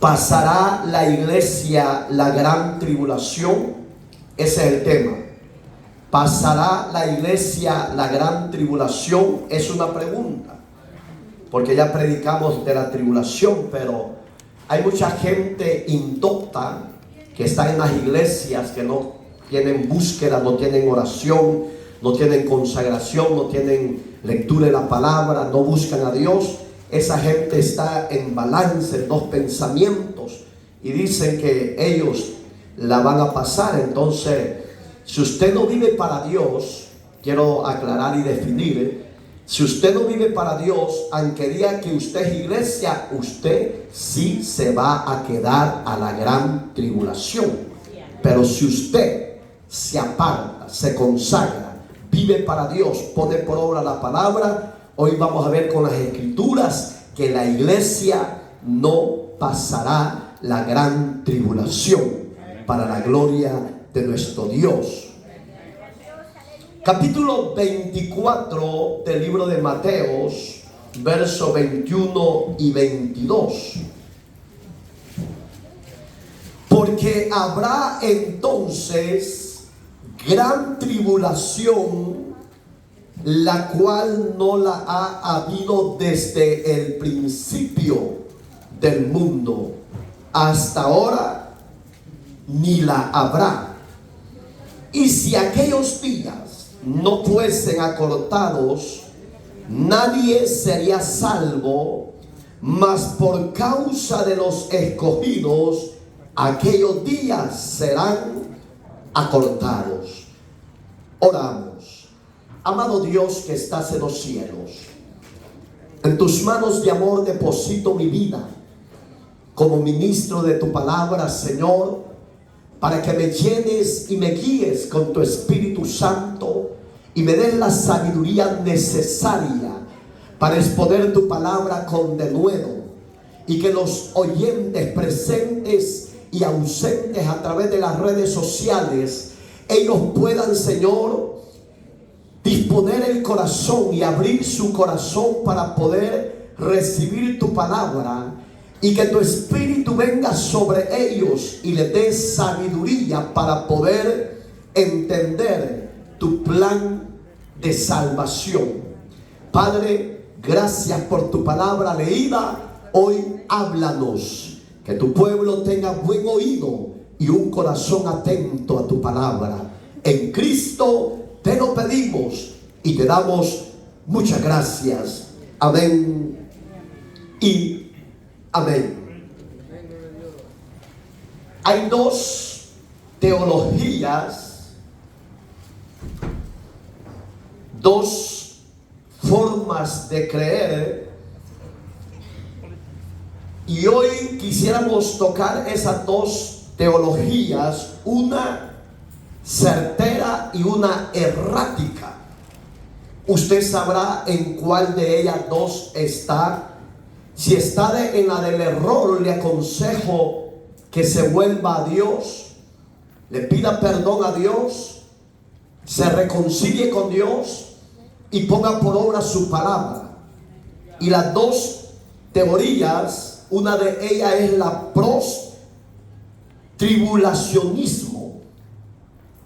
¿Pasará la iglesia la gran tribulación? Ese es el tema. ¿Pasará la iglesia la gran tribulación? Es una pregunta, porque ya predicamos de la tribulación, pero hay mucha gente indocta que está en las iglesias que no tienen búsqueda, no tienen oración, no tienen consagración, no tienen lectura de la palabra, no buscan a Dios. Esa gente está en balance, en dos pensamientos, y dicen que ellos la van a pasar. Entonces, si usted no vive para Dios, quiero aclarar y definir, si usted no vive para Dios, aunque diga que usted es iglesia, usted sí se va a quedar a la gran tribulación. Pero si usted se aparta, se consagra, vive para Dios, pone por obra la palabra, hoy vamos a ver con las escrituras que la iglesia no pasará la gran tribulación, para la gloria de nuestro Dios. Capítulo 24 del libro de Mateos, versos 21 y 22. Porque habrá entonces gran tribulación, la cual no la ha habido desde el principio del mundo hasta ahora, ni la habrá. Y si aquellos días no fuesen acortados, nadie sería salvo, mas por causa de los escogidos, aquellos días serán acortados. Oramos. Amado Dios que estás en los cielos, en tus manos de amor deposito mi vida como ministro de tu palabra, Señor, para que me llenes y me guíes con tu Espíritu Santo y me des la sabiduría necesaria para exponer tu palabra con denuedo, y que los oyentes presentes y ausentes a través de las redes sociales, ellos puedan, Señor, disponer el corazón y abrir su corazón para poder recibir tu palabra, y que tu Espíritu venga sobre ellos y les dé sabiduría para poder entender tu plan de salvación. Padre, gracias por tu palabra leída. Hoy háblanos, que tu pueblo tenga buen oído y un corazón atento a tu palabra. En Cristo te lo pedimos y te damos muchas gracias. Amén y amén. Hay dos teologías, dos formas de creer, y hoy quisiéramos tocar esas dos teologías, una certera y una errática. Usted sabrá en cuál de ellas dos está. Si está en la del error, le aconsejo que se vuelva a Dios, le pida perdón a Dios, se reconcilie con Dios y ponga por obra su palabra. Y las dos teorías, una de ellas es la post-tribulacionismo,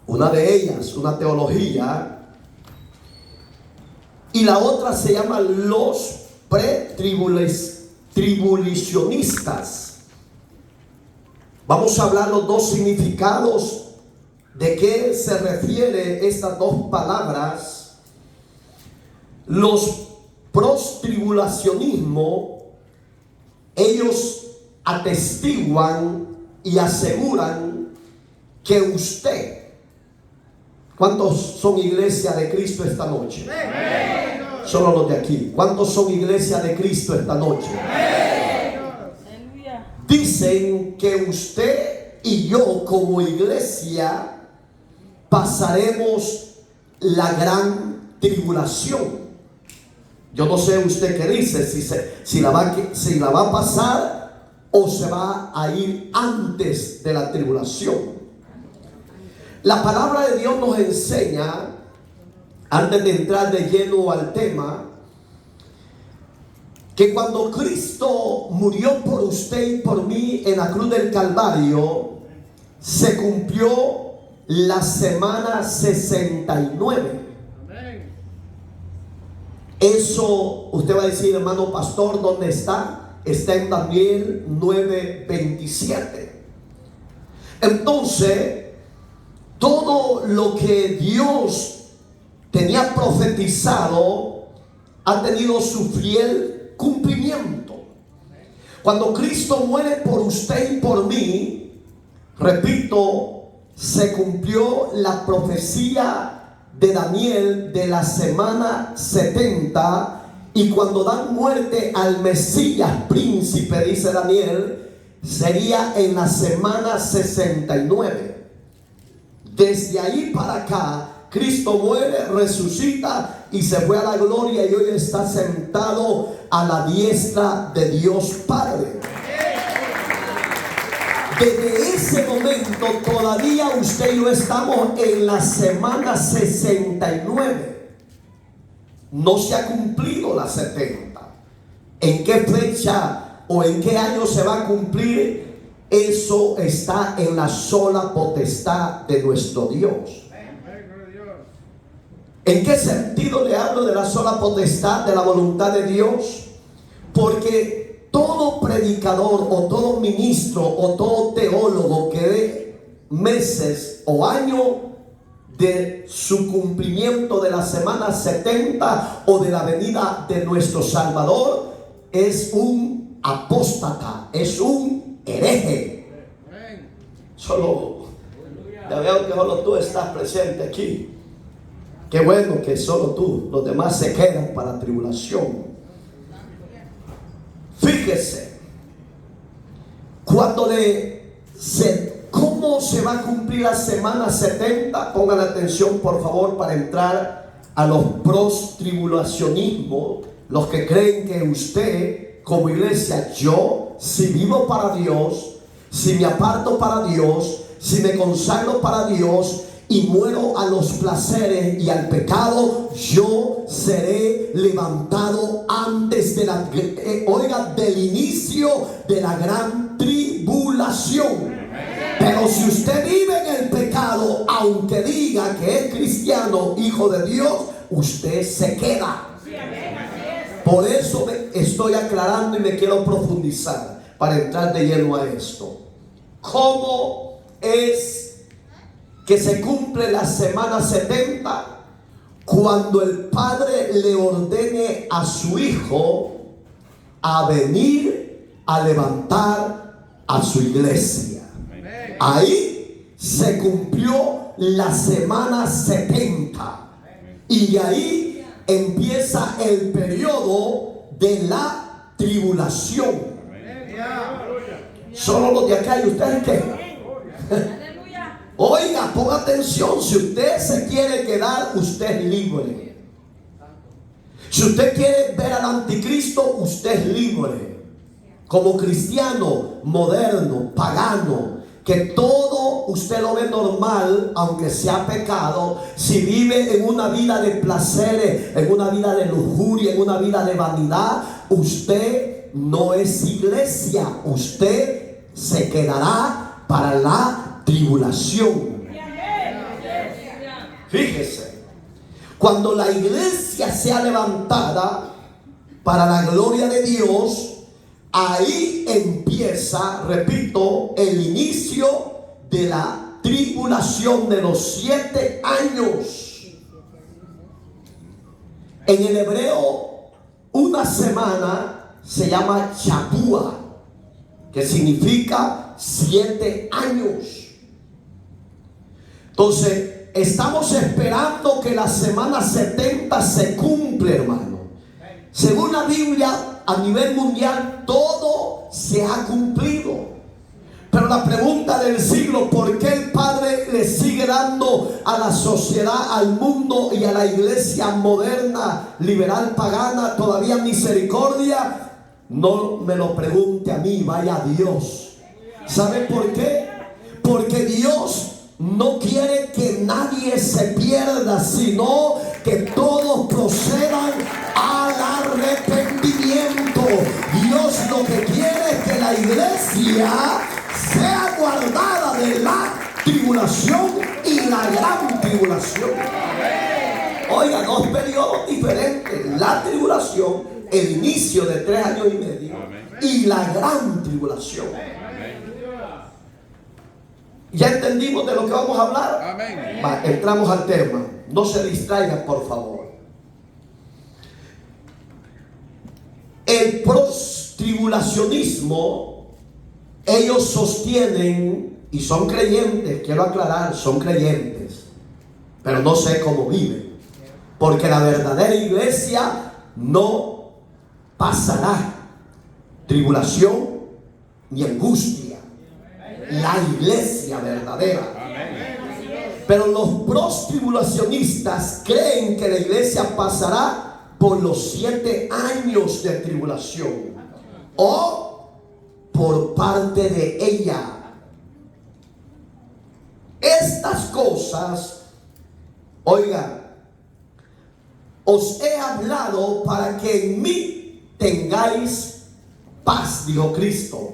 una de ellas, una teología, y la otra se llama los pretribulacionistas. Vamos a hablar los dos significados de qué se refiere estas dos palabras. Los post-tribulacionismo, ellos atestiguan y aseguran que usted, ¿cuántos son iglesia de Cristo esta noche? Solo los de aquí. ¿Cuántos son iglesia de Cristo esta noche? Dicen que usted y yo como iglesia pasaremos la gran tribulación. Yo no sé usted qué dice, si la va a pasar o se va a ir antes de la tribulación. La palabra de Dios nos enseña, antes de entrar de lleno al tema, que cuando Cristo murió por usted y por mí en la cruz del Calvario, se cumplió la semana 69. Eso usted va a decir, hermano pastor, ¿dónde está? Está en Daniel 9:27. Entonces, todo lo que Dios tenía profetizado ha tenido su fiel cumplimiento. Cuando Cristo muere por usted y por mí, repito, se cumplió la profecía de Daniel de la semana 70, y cuando dan muerte al Mesías príncipe, dice Daniel, sería en la semana 69. Desde ahí para acá, Cristo muere, resucita y se fue a la gloria, y hoy está sentado a la diestra de Dios Padre. Desde ese momento todavía usted y yo estamos en la semana 69. No se ha cumplido la 70. ¿En qué fecha o en qué año se va a cumplir? Eso está en la sola potestad de nuestro Dios. ¿En qué sentido le hablo de la sola potestad de la voluntad de Dios? Porque todo predicador o todo ministro o todo teólogo que dé meses o años de su cumplimiento de la semana 70 o de la venida de nuestro Salvador es un apóstata, es un hereje. Ya veo que solo tú estás presente aquí. Qué bueno que solo tú, los demás se quedan para la tribulación. Fíjese, ¿cómo se va a cumplir la semana 70? Pongan atención por favor para entrar a los post-tribulacionismos, los que creen que usted como iglesia, yo, si vivo para Dios, si me aparto para Dios, si me consagro para Dios y muero a los placeres y al pecado, yo seré levantado antes de del inicio de la gran tribulación. Pero si usted vive en el pecado, aunque diga que es cristiano, hijo de Dios, usted se queda. Por eso me estoy aclarando y me quiero profundizar para entrar de lleno a esto. ¿Cómo es que se cumple la semana 70? Cuando el Padre le ordene a su Hijo a venir a levantar a su iglesia. Ahí se cumplió la semana 70. Y de ahí empieza el periodo de la tribulación. Solo los de acá, y ustedes qué. Oiga, ponga atención. Si usted se quiere quedar, usted es libre. Si usted quiere ver al anticristo, usted es libre. Como cristiano moderno, pagano, que todo usted lo ve normal, aunque sea pecado. Si vive en una vida de placeres, en una vida de lujuria, en una vida de vanidad, usted no es iglesia. Usted se quedará para la tribulación. Fíjese, cuando la iglesia sea levantada para la gloria de Dios, ahí empieza, repito, el inicio de la tribulación de los 7 años. En el hebreo, una semana se llama Shabua, que significa 7 años. Entonces, estamos esperando que la semana 70 se cumple, hermano. Según la Biblia, a nivel mundial, todo se ha cumplido. Pero la pregunta del siglo, ¿por qué el Padre le sigue dando a la sociedad, al mundo y a la iglesia moderna, liberal, pagana, todavía misericordia? No me lo pregunte a mí, vaya a Dios. ¿Sabe por qué? Porque Dios no quiere que nadie se pierda, sino que todos procedan al arrepentimiento. iglesia sea guardada de la tribulación y la gran tribulación. Oiga, dos periodos diferentes: la tribulación, el inicio de 3 años y medio, y la gran tribulación. ¿Ya entendimos de lo que vamos a hablar? Entramos al tema. No se distraigan, por favor. El postribulacionismo, ellos sostienen, y son creyentes, quiero aclarar, son creyentes, pero no sé cómo viven, porque la verdadera iglesia no pasará tribulación ni angustia. La iglesia verdadera. Pero los postribulacionistas creen que la iglesia pasará por los 7 años de tribulación, o por parte de ella. Estas cosas, oiga, os he hablado para que en mí tengáis paz, dijo Cristo.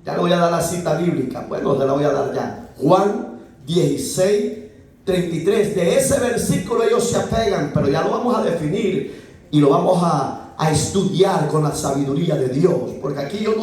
Ya le voy a dar la cita bíblica. Bueno, se la voy a dar ya. Juan 16:33. De ese versículo ellos se apegan, pero ya lo vamos a definir y lo vamos a estudiar con la sabiduría de Dios. Porque aquí yo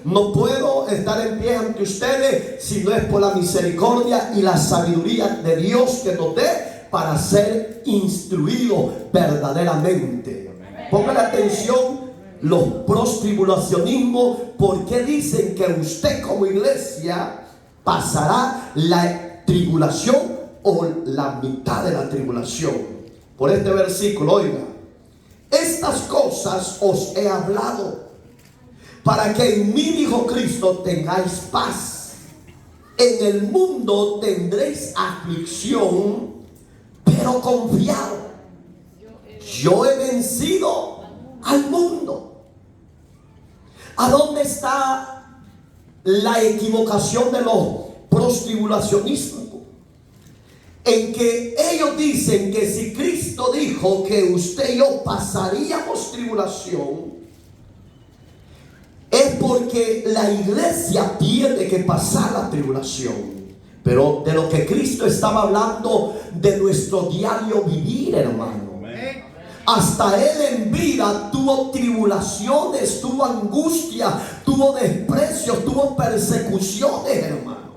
no puedo estar en pie ante ustedes si no es por la misericordia y la sabiduría de Dios que nos dé para ser instruidos verdaderamente. Pongan atención. Los postribulacionismos, ¿por qué dicen que usted como iglesia pasará la tribulación o la mitad de la tribulación? Por este versículo, oiga: estas cosas os he hablado para que en mí, dijo Cristo, tengáis paz. En el mundo tendréis aflicción, pero confiad, yo he vencido al mundo. ¿A dónde está la equivocación de los postribulacionistas? En que ellos dicen que si Cristo dijo que usted y yo pasaríamos tribulación, es porque la iglesia tiene que pasar la tribulación. Pero de lo que Cristo estaba hablando, de nuestro diario vivir, hermano. Hasta Él en vida tuvo tribulaciones, tuvo angustia, tuvo desprecio, tuvo persecuciones, hermano.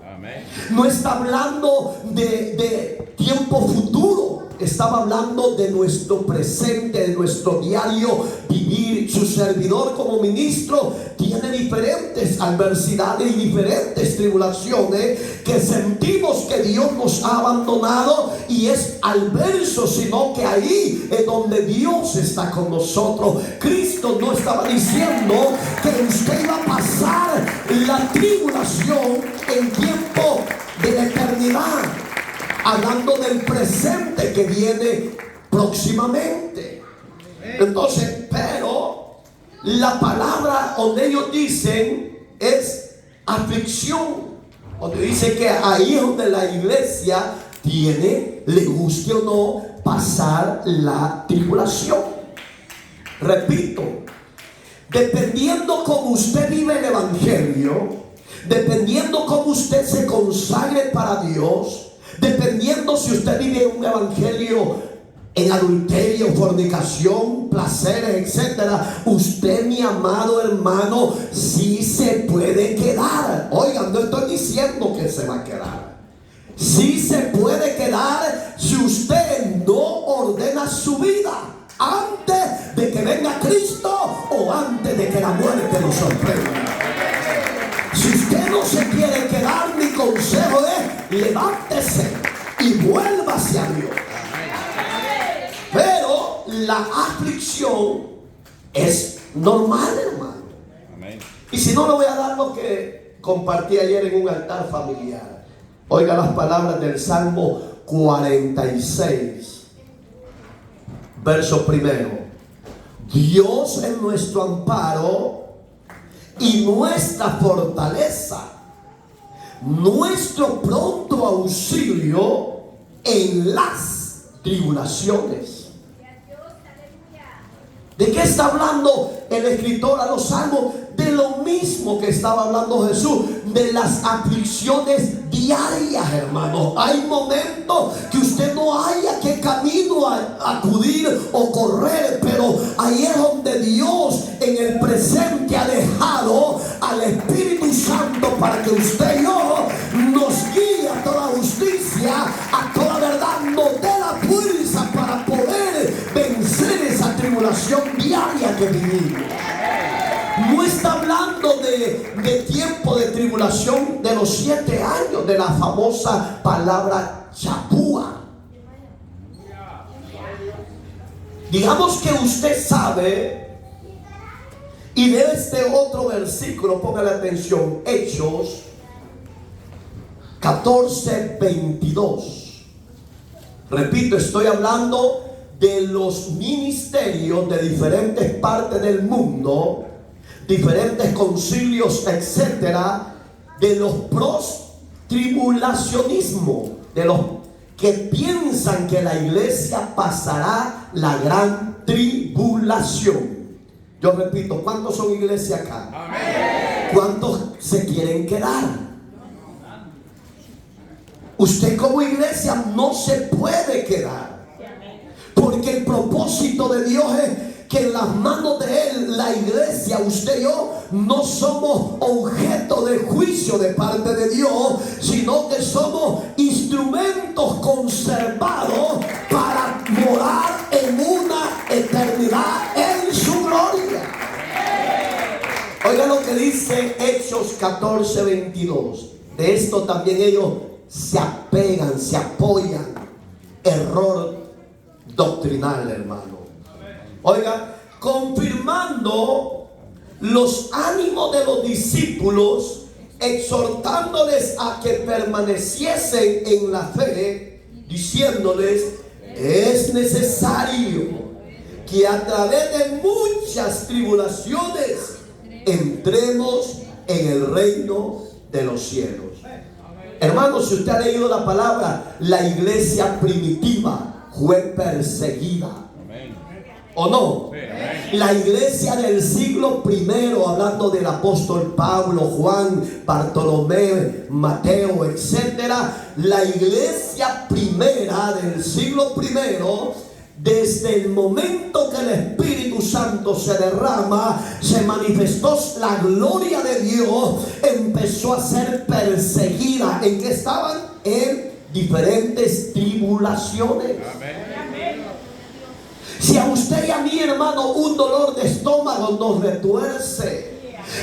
No está hablando de tiempo futuro, estaba hablando de nuestro presente, de nuestro diario vivir. Su servidor como ministro tiene diferentes adversidades y diferentes tribulaciones que sentimos que Dios nos ha abandonado, y es al verso, sino que ahí es donde Dios está con nosotros. Cristo no estaba diciendo que usted iba a pasar la tribulación en tiempo de la eternidad, hablando del presente que viene próximamente. Entonces, pero la palabra donde ellos dicen es aflicción, donde dice que ahí es donde la iglesia tiene, le guste o no, pasar la tribulación. Repito, dependiendo cómo usted vive el evangelio, dependiendo cómo usted se consagre para Dios, dependiendo si usted vive un evangelio en adulterio, fornicación, placeres, etcétera, usted, mi amado hermano, sí se puede quedar. Oigan, no estoy diciendo que se va a quedar. Sí se puede quedar si usted no ordena su vida antes de que venga Cristo o antes de que la muerte lo sorprenda. Si usted no se quiere quedar, mi consejo es: levántese y vuélvase a Dios. Pero la aflicción es normal, hermano. Y si no, le voy a dar lo que compartí ayer en un altar familiar. Oiga las palabras del Salmo 46, verso 1. Dios es nuestro amparo y nuestra fortaleza, nuestro pronto auxilio en las tribulaciones. ¿De qué está hablando el escritor a los salmos? De lo mismo que estaba hablando Jesús, de las aflicciones diarias, hermanos. Hay momentos que usted no haya qué camino a acudir o correr, pero ahí es donde Dios en el presente ha dejado al Espíritu Santo para que usted y yo nos guíe a toda justicia, a toda verdad, nos dé la fuerza para poder vencer esa tribulación diaria que vivimos. No está hablando de tiempo de tribulación de los 7 años, de la famosa palabra chapúa. Digamos que usted sabe, y de este otro versículo, póngale atención, Hechos 14:22. Repito, estoy hablando de los ministerios de diferentes partes del mundo, diferentes concilios, etcétera, de los post-tribulacionismo, de los que piensan que la iglesia pasará la gran tribulación. Yo repito, ¿cuántos son iglesia acá? Amén. ¿Cuántos se quieren quedar? Usted como iglesia no se puede quedar, porque el propósito de Dios es que en las manos de Él, la iglesia, usted y yo, no somos objeto de juicio de parte de Dios, sino que somos instrumentos conservados para morar en una eternidad en su gloria. Oiga lo que dice Hechos 14:22. De esto también ellos se apegan, se apoyan. Error doctrinal, hermano. Oiga, confirmando los ánimos de los discípulos, exhortándoles a que permaneciesen en la fe, diciéndoles: es necesario que a través de muchas tribulaciones entremos en el reino de los cielos. Hermanos, si usted ha leído la palabra, la iglesia primitiva fue perseguida. ¿O no? La iglesia del siglo primero, hablando del apóstol Pablo, Juan, Bartolomé, Mateo, etcétera, la iglesia primera del siglo primero, desde el momento que el Espíritu Santo se derrama, se manifestó la gloria de Dios, empezó a ser perseguida. ¿En qué estaban? En diferentes tribulaciones. Amén. Si a usted y a mí, hermano, un dolor de estómago nos retuerce,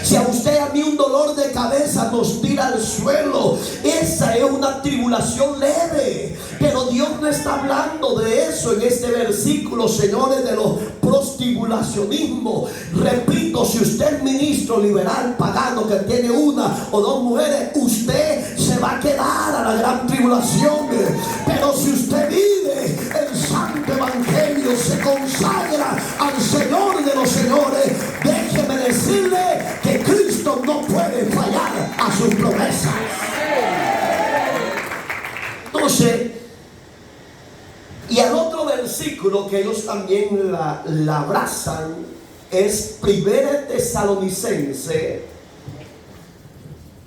si a usted y a mí un dolor de cabeza nos tira al suelo, esa es una tribulación leve. Pero Dios no está hablando de eso en este versículo, señores, de los prostibulacionismos. Repito, si usted es ministro liberal pagano que tiene una o dos mujeres, usted se va a quedar a la gran tribulación. Pero si usted vive el santo evangelio, se consagra al Señor de los señores, déjeme decirle que Cristo no puede fallar a sus promesas. Entonces, y el otro versículo que ellos también la abrazan es 1 Tesalonicense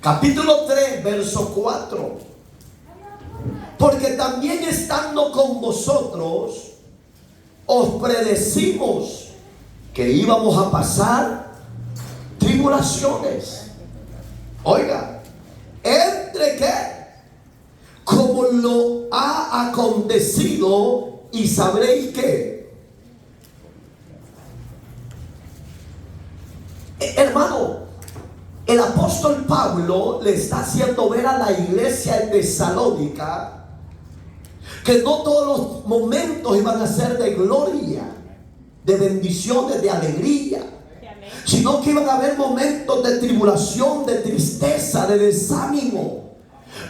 capítulo 3 verso 4. Porque también estando con vosotros os predecimos que íbamos a pasar tribulaciones. Oiga, ¿entre qué? Como lo ha acontecido, y sabréis que, hermano, el apóstol Pablo le está haciendo ver a la iglesia en Tesalónica que no todos los momentos iban a ser de gloria, de bendiciones, de alegría, sino que iban a haber momentos de tribulación, de tristeza, de desánimo.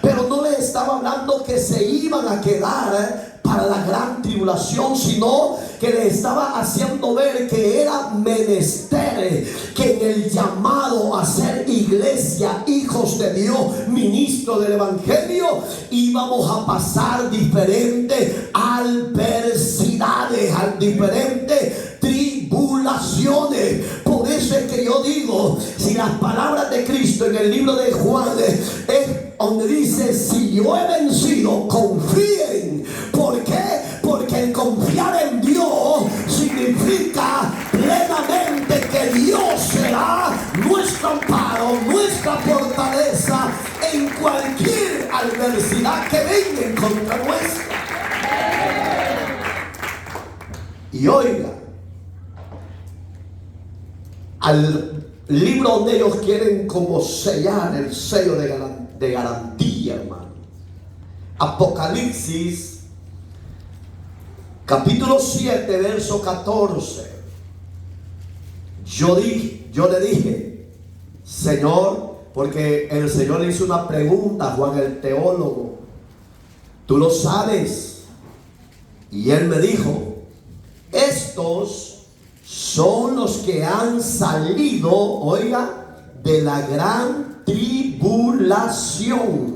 Pero no les estaba hablando que se iban a quedar para la gran tribulación, sino que les estaba haciendo ver que era menester que en el llamado a ser iglesia, hijos de Dios, ministro del evangelio, íbamos a pasar diferentes adversidades, diferentes tribulaciones. Por eso eso es que yo digo, si las palabras de Cristo en el libro de Juan es donde dice, si yo he vencido, confíen. ¿Por qué? Porque el confiar en Dios significa plenamente que Dios será nuestro amparo, nuestra fortaleza en cualquier adversidad que venga en contra nuestra. Y oiga, al libro donde ellos quieren como sellar el sello de garantía, hermano. Apocalipsis, capítulo 7, verso 14. Yo le dije, Señor, porque el Señor le hizo una pregunta a Juan el teólogo. ¿Tú lo sabes? Y él me dijo, estos son los que han salido, oiga, de la gran tribulación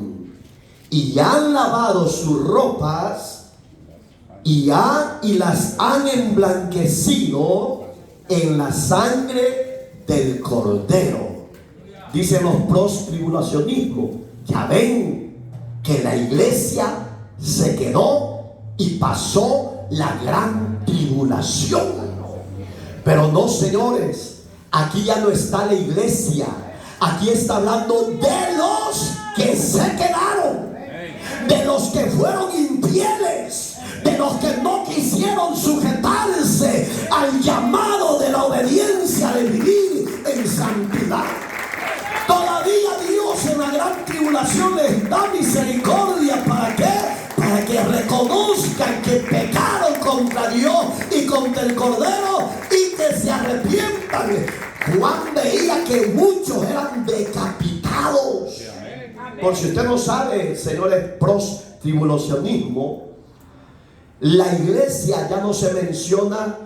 y han lavado sus ropas y las han emblanquecido en la sangre del Cordero. Dicen los post-tribulacionismos, ya ven que la iglesia se quedó y pasó la gran tribulación. Pero no, señores, aquí ya no está la iglesia. Aquí está hablando de los que se quedaron, de los que fueron infieles, de los que no quisieron sujetarse al llamado de la obediencia de vivir en santidad. Todavía Dios en la gran tribulación les da misericordia. ¿Para qué? Para que reconozcan que pecaron contra Dios y contra el Cordero y que se arrepientan. Juan veía que muchos eran decapitados. Por si usted no sabe, señores, post-tribulacionismo, la iglesia ya no se menciona.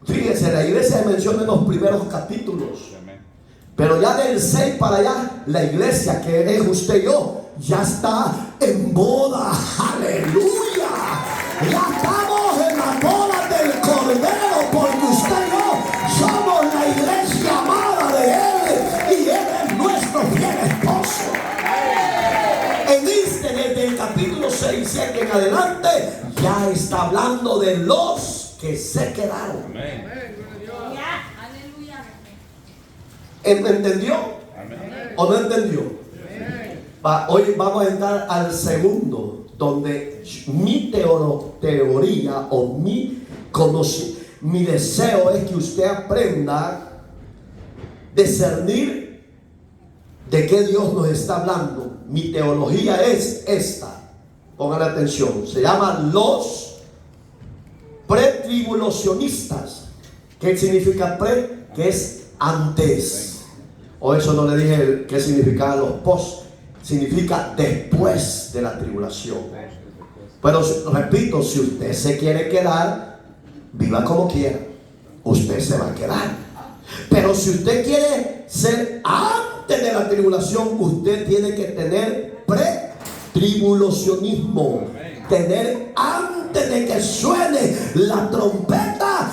Fíjense, la iglesia se menciona en los primeros capítulos. Pero ya del 6 para allá, la iglesia que es usted y yo, ya está en boda. ¡Aleluya! Ya estamos en la boda del Cordero, porque usted y yo somos la iglesia amada de Él y Él es nuestro fiel esposo. Desde el capítulo 6, 7 en adelante, ya está hablando de los que se quedaron. ¿Entendió? ¿O no entendió? Hoy vamos a entrar al segundo, donde mi teoría o mi deseo es que usted aprenda a discernir de qué Dios nos está hablando. Mi teología es esta. Pongan atención. Se llaman los pretribulacionistas. ¿Qué significa pre? Que es antes. O eso no le dije qué significaba los post. Significa después de la tribulación. Pero repito, si usted se quiere quedar, viva como quiera. Usted se va a quedar. Pero si usted quiere ser antes de la tribulación, usted tiene que tener pre-tribulacionismo. Tener antes de que suene la trompeta,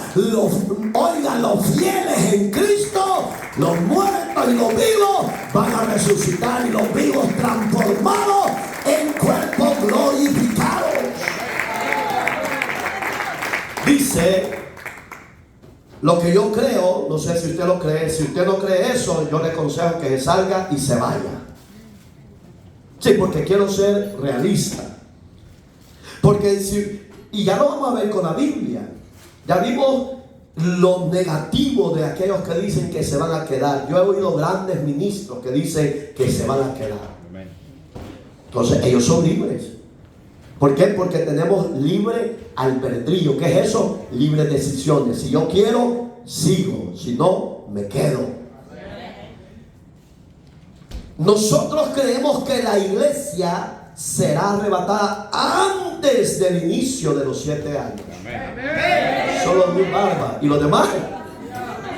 oigan, los fieles en Cristo, los muertos y los vivos van a resucitar, y los vivos transformados en cuerpos glorificados. Dice lo que yo creo. No sé si usted lo cree. Si usted no cree eso, yo le aconsejo que se salga y se vaya. Sí, porque quiero ser realista. Porque y ya lo vamos a ver con la Biblia. Ya vimos lo negativo de aquellos que dicen que se van a quedar. Yo he oído grandes ministros que dicen que se van a quedar. Entonces ellos son libres. ¿Por qué? Porque tenemos libre albedrío. ¿Qué es eso? Libre decisiones. Si yo quiero, sigo. Si no, me quedo. Nosotros creemos que la iglesia será arrebatada antes del inicio de los 7 años. Solo mi barba. ¿Y los demás?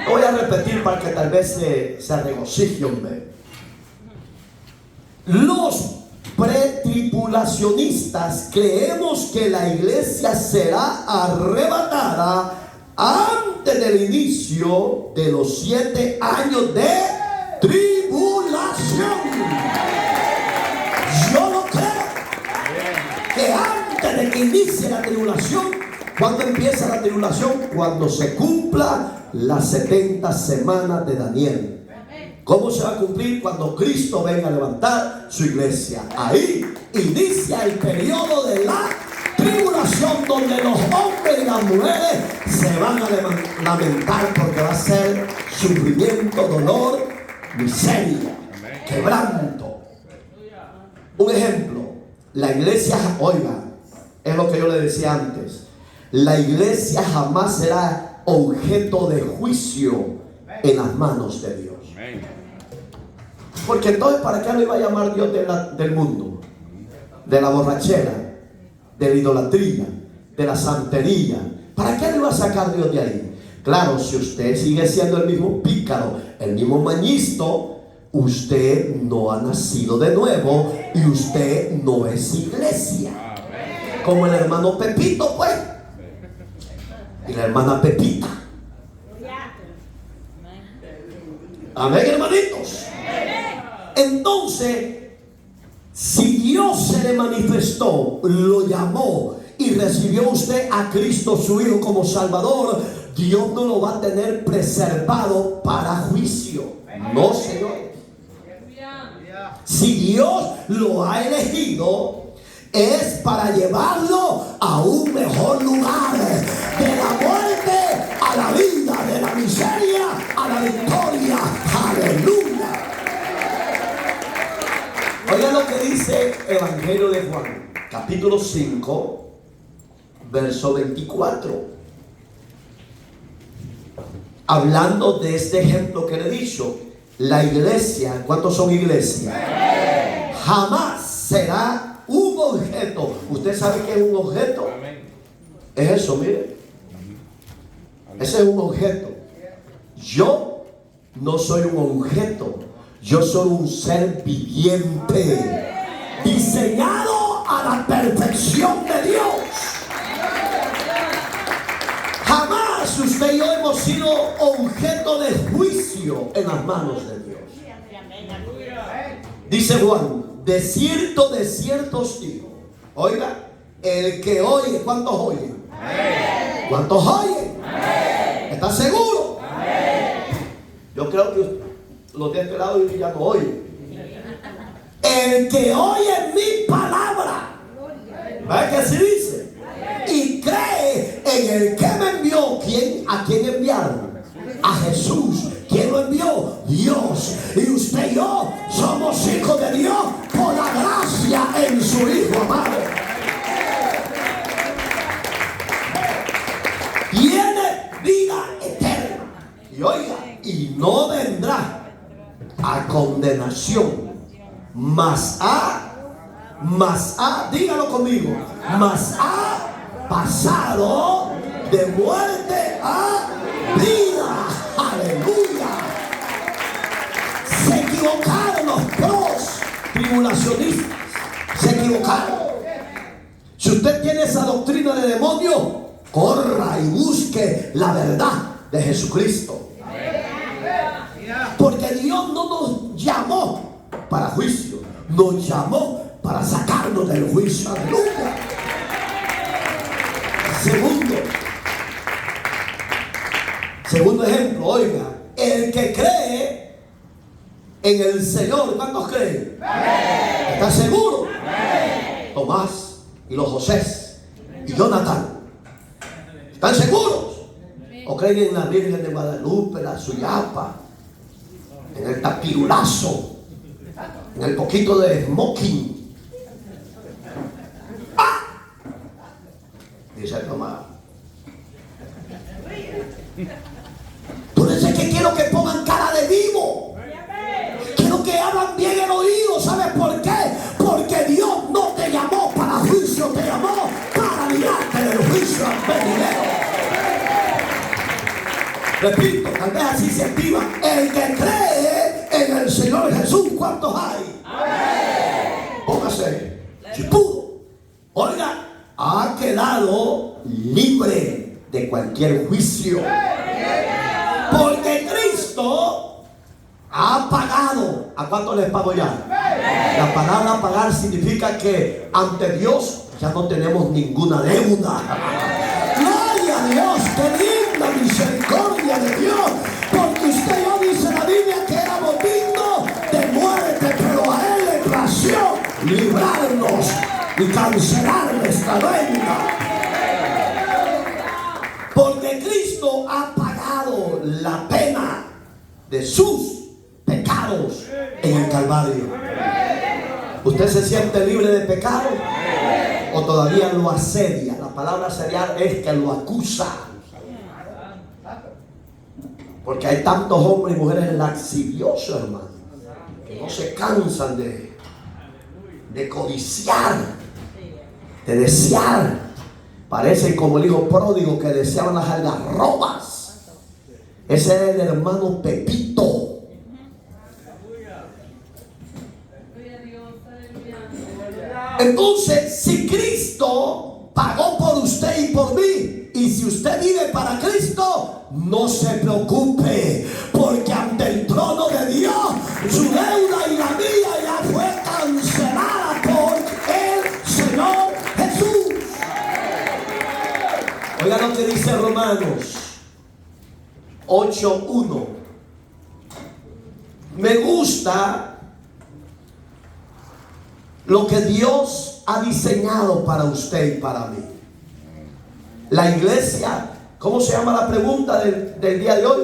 Voy a repetir para que tal vez se regocijen. Los pretribulacionistas creemos que la iglesia será arrebatada antes de el inicio de los 7 años de tribulación. Yo no creo que antes de que inicie la tribulación, ¿cuándo empieza la tribulación? Cuando se cumpla las 70 semanas de Daniel. ¿Cómo se va a cumplir? Cuando Cristo venga a levantar su iglesia. Ahí inicia el periodo de la tribulación, donde los hombres y las mujeres se van a lamentar, porque va a ser sufrimiento, dolor, miseria, quebranto. Un ejemplo, la iglesia, oiga, es lo que yo le decía antes, la iglesia jamás será objeto de juicio en las manos de Dios. Porque entonces, ¿para qué lo iba a llamar Dios del mundo? De la borrachera, de la idolatría, de la santería. ¿Para qué lo iba a sacar Dios de ahí? Claro, si usted sigue siendo el mismo pícaro, el mismo mañisto, usted no ha nacido de nuevo y usted no es iglesia. Como el hermano Pepito, pues, y la hermana Pepita. Amén, hermanitos. Entonces, si Dios se le manifestó, lo llamó y recibió usted a Cristo su Hijo como Salvador, Dios no lo va a tener preservado para juicio. No, Señor. Si Dios lo ha elegido, es para llevarlo a un mejor lugar, de la muerte a la vida, de la miseria a la victoria. Aleluya. Oigan lo que dice Evangelio de Juan, capítulo 5, verso 24. Hablando de este ejemplo que le he dicho, la iglesia, ¿cuántos son iglesias? Jamás será un objeto. ¿Usted sabe qué es un objeto? Es eso, mire. Ese es un objeto. Yo no soy un objeto. Yo soy un ser viviente, diseñado a la perfección de Dios. Jamás usted y yo hemos sido objeto de juicio en las manos de Dios. Dice Juan, de cierto os digo. Oiga, el que oye, ¿cuántos oyen? ¿Cuántos oyen? ¿Está seguro? Yo creo que los de este lado ya no oyen. El que oye mi palabra, ¿verdad que así dice? Y cree en el que me envió. ¿A quién enviaron? A Jesús. ¿Quién lo envió? Dios. Y usted y yo somos hijos de Dios por la gracia en su Hijo amado. Tiene vida eterna. Y oiga, y no vendrá a condenación, mas dígalo conmigo, mas ha pasado de muerte a vida. Aleluya. Se equivocaron los pros tribulacionistas, se equivocaron. Si usted tiene esa doctrina de demonio, corra y busque la verdad de Jesucristo. Porque Dios no nos llamó para juicio, nos llamó para sacarnos del juicio. Aleluya. Segundo ejemplo, oiga, el que cree en el Señor, ¿cuántos creen? ¿Está seguro? Tomás y los Josés y Jonathan, ¿están seguros? ¿O creen en la Virgen de Guadalupe, la Suyapa, en el tapirulazo, en el poquito de smoking? ¡Ah! Dice Tomás. Tú dices que quiero que pongan cara de vivo. Quiero que hablan bien el oído. ¿Sabes por qué? Porque Dios no te llamó para juicio, te llamó para librarte del juicio venidero. Repito, tal vez así se activa. El que cree en el Señor Jesús, ¿cuántos hay? Póngase, si pudo. Oiga, ha quedado libre de cualquier juicio. les pago ya. La palabra pagar significa que ante Dios ya no tenemos ninguna deuda. Gloria a Dios, qué linda misericordia de Dios. Porque usted y yo, dice la Biblia, que éramos dignos de muerte, pero a Él le plació librarnos y cancelar nuestra deuda. Porque Cristo ha pagado la pena de sus pecados en el Calvario. ¿Usted se siente libre de pecado? ¿O todavía lo asedia? La palabra asediar es que lo acusa. Porque hay tantos hombres y mujeres laxiviosos, hermano, que no se cansan de codiciar, de desear. Parecen como el hijo pródigo que deseaban las algarrobas. Ese es el hermano Pepito. Entonces, si Cristo pagó por usted y por mí, y si usted vive para Cristo, no se preocupe, porque ante el trono de Dios su deuda y la mía ya fue cancelada por el Señor Jesús. Oiga lo que dice Romanos 8:1. Me gusta lo que Dios ha diseñado para usted y para mí. La iglesia, ¿cómo se llama la pregunta del día de hoy?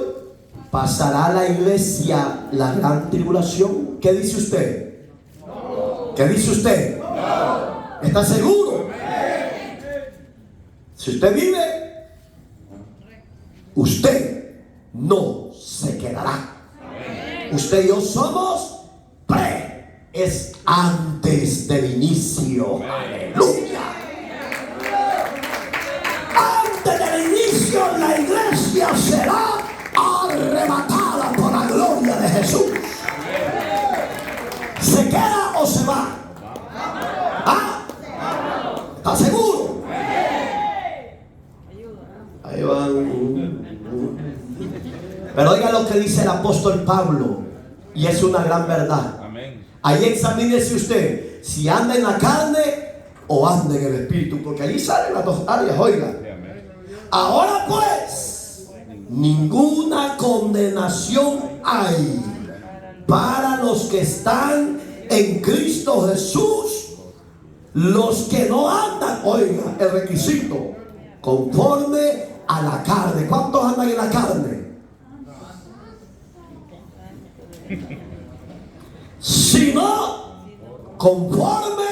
¿Pasará la iglesia la gran tribulación? ¿Qué dice usted? No. ¿Qué dice usted? No. ¿Está seguro? Si usted vive, usted no se quedará. Usted y yo somos es antes del inicio. Aleluya. Antes del inicio la iglesia será arrebatada por la gloria de Jesús. ¿Se queda o se va? ¿Ah? ¿Está seguro? Ahí van. Pero oiga lo que dice el apóstol Pablo, y es una gran verdad. Ahí examínese usted si anda en la carne o anda en el espíritu, porque allí salen las dos áreas. Oiga, ahora pues ninguna condenación hay para los que están en Cristo Jesús, los que no andan, oiga, el requisito, conforme a la carne. ¿Cuántos andan en la carne? Sino conforme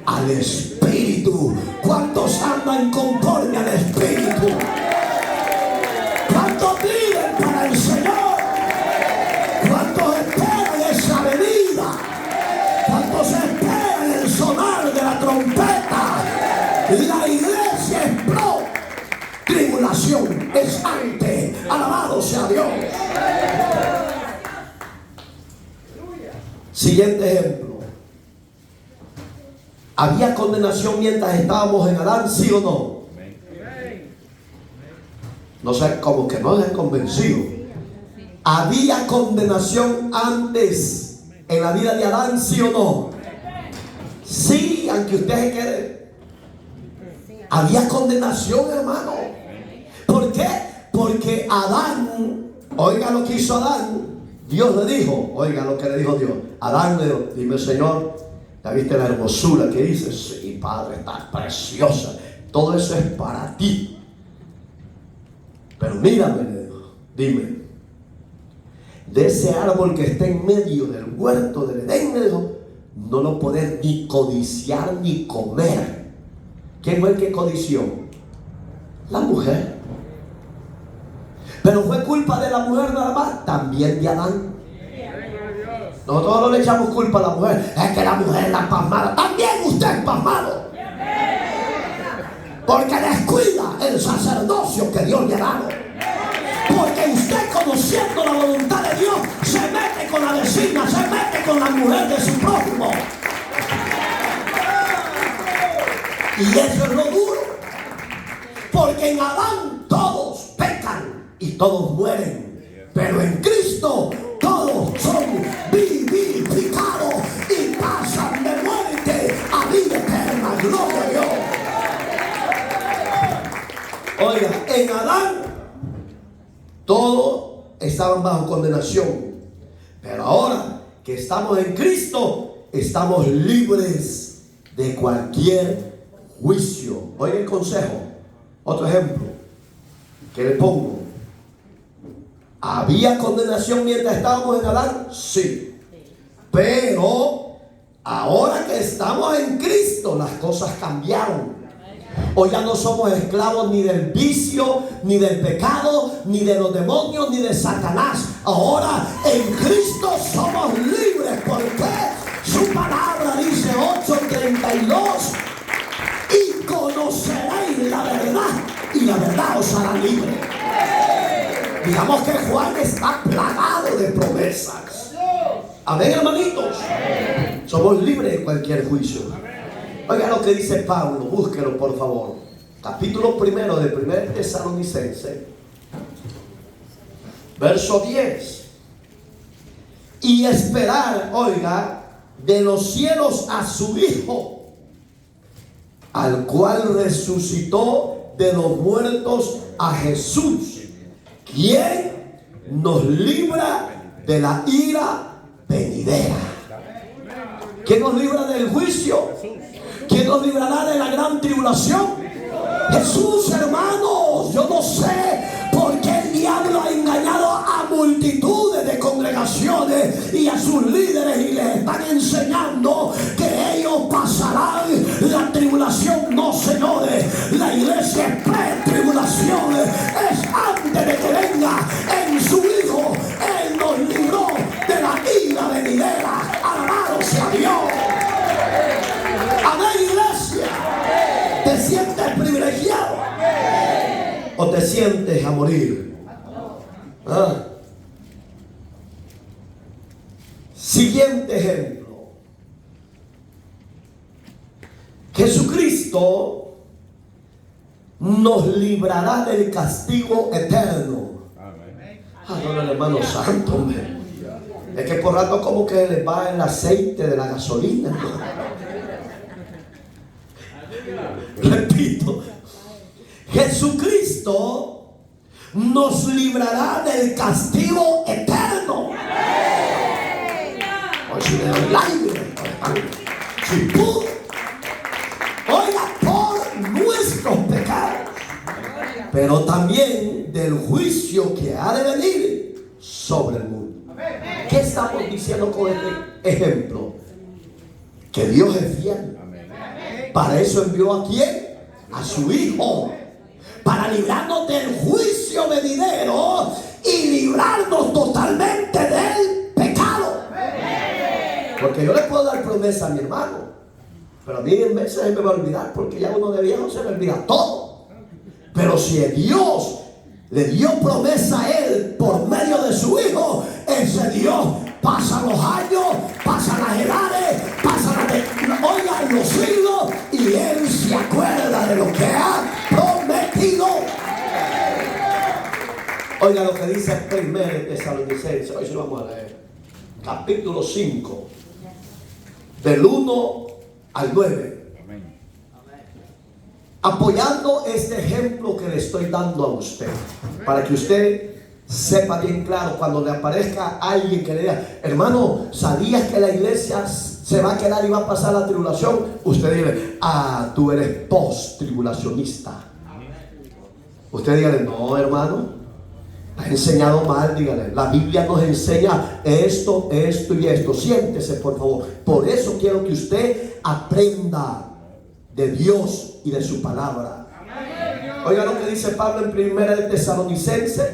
al Espíritu. ¿Cuántos andan conforme al Espíritu? ¿Cuántos viven para el Señor? ¿Cuántos esperan esa venida? ¿Cuántos esperan el sonar de la trompeta? La iglesia es pro tribulación, es ante. Alabado sea Dios. Siguiente ejemplo. ¿Había condenación mientras estábamos en Adán, sí o no? No sé, como que no se han convencido. ¿Había condenación antes en la vida de Adán, sí o no? Sí, aunque usted se quede. Había condenación, hermano. ¿Por qué? Porque Adán, oiga lo que hizo Adán. Dios le dijo, oiga lo que le dijo Dios. Adán le dijo, dime Señor, ¿ya viste la hermosura que dice? Sí, Padre, está preciosa. Todo eso es para ti. Pero mírame, le dijo, dime, de ese árbol que está en medio del huerto del Edén, le dijo, no lo podés ni codiciar ni comer. ¿Quién fue el que codició? La mujer. Pero fue culpa de la mujer nada más, también de Adán. Nosotros no le echamos culpa a la mujer, es que la mujer es la pasmada. También usted es pasmado, porque descuida el sacerdocio que Dios le ha dado. Porque usted, conociendo la voluntad de Dios, se mete con la vecina, se mete con la mujer de su prójimo. Y eso es lo duro, porque en Adán todos pecan y todos mueren, pero en Cristo todos son vivificados. Gloria a Dios. Oiga, en Adán todos estaban bajo condenación, pero ahora que estamos en Cristo, estamos libres de cualquier juicio. Oiga el consejo. Otro ejemplo que le pongo. ¿Había condenación mientras estábamos en Adán? Sí. Pero ahora que estamos en Cristo, las cosas cambiaron. Hoy ya no somos esclavos ni del vicio, ni del pecado, ni de los demonios, ni de Satanás. Ahora en Cristo somos libres, porque su palabra dice 8:32: y conoceréis la verdad, y la verdad os hará libre. Digamos que Juan está plagado de promesas. Amén, hermanitos. Somos libres de cualquier juicio. Oiga lo que dice Pablo, búsquelo por favor. Capítulo 1 de 1 Tesalonicenses, verso 10. Y esperar, oiga, de los cielos a su Hijo, al cual resucitó de los muertos, a Jesús, quien nos libra de la ira venidera. ¿Quién nos libra del juicio? ¿Quién nos librará de la gran tribulación? Jesús, hermanos. Yo no sé por qué el diablo ha engañado a multitudes de congregaciones y a sus líderes, y les están enseñando que ellos pasarán la tribulación. No, señores, la iglesia es pre-tribulación, es antes de que venga en su Hijo. Él nos libró de la ira venidera. Alabado sea Dios. Amén, iglesia. ¿Te sientes privilegiado? ¿O te sientes a morir? Siguiente ejemplo. Jesucristo nos librará del castigo eterno. No, el hermano santo, hombre. Es que por rato como que les va el aceite de la gasolina, ¿no? Repito, Jesucristo nos librará del castigo eterno. O si le doy el aire, si pudo, oiga, por nuestros pecados, pero también del juicio que ha de venir sobre el mundo. ¿Qué estamos diciendo con este ejemplo? Que Dios es fiel. Para eso envió ¿a quién? A su Hijo, para librarnos del juicio venidero y librarnos totalmente del pecado. Porque yo le puedo dar promesa a mi hermano, pero a mí en veces se me va a olvidar, porque ya uno de viejo se me olvida todo. Pero si Dios le dio promesa a él por medio de su Hijo, ese Dios pasa los años, pasa las edades, oigan los siglos, y él se acuerda de lo que ha prometido. Oiga lo que dice 1 Tesalonicenses. Hoy sí lo vamos a leer. Capítulo 5, del 1 al 9. Apoyando este ejemplo que le estoy dando a usted, para que usted sepa bien claro, cuando le aparezca alguien que le diga: hermano, ¿sabías que la iglesia se va a quedar y va a pasar la tribulación? Usted dice: tú eres post-tribulacionista. Usted dígale: no, hermano, has enseñado mal. Dígale: la Biblia nos enseña esto, esto y esto. Siéntese, por favor. Por eso quiero que usted aprenda de Dios y de su palabra. Oiga lo que dice Pablo en 1 Tesalonicenses.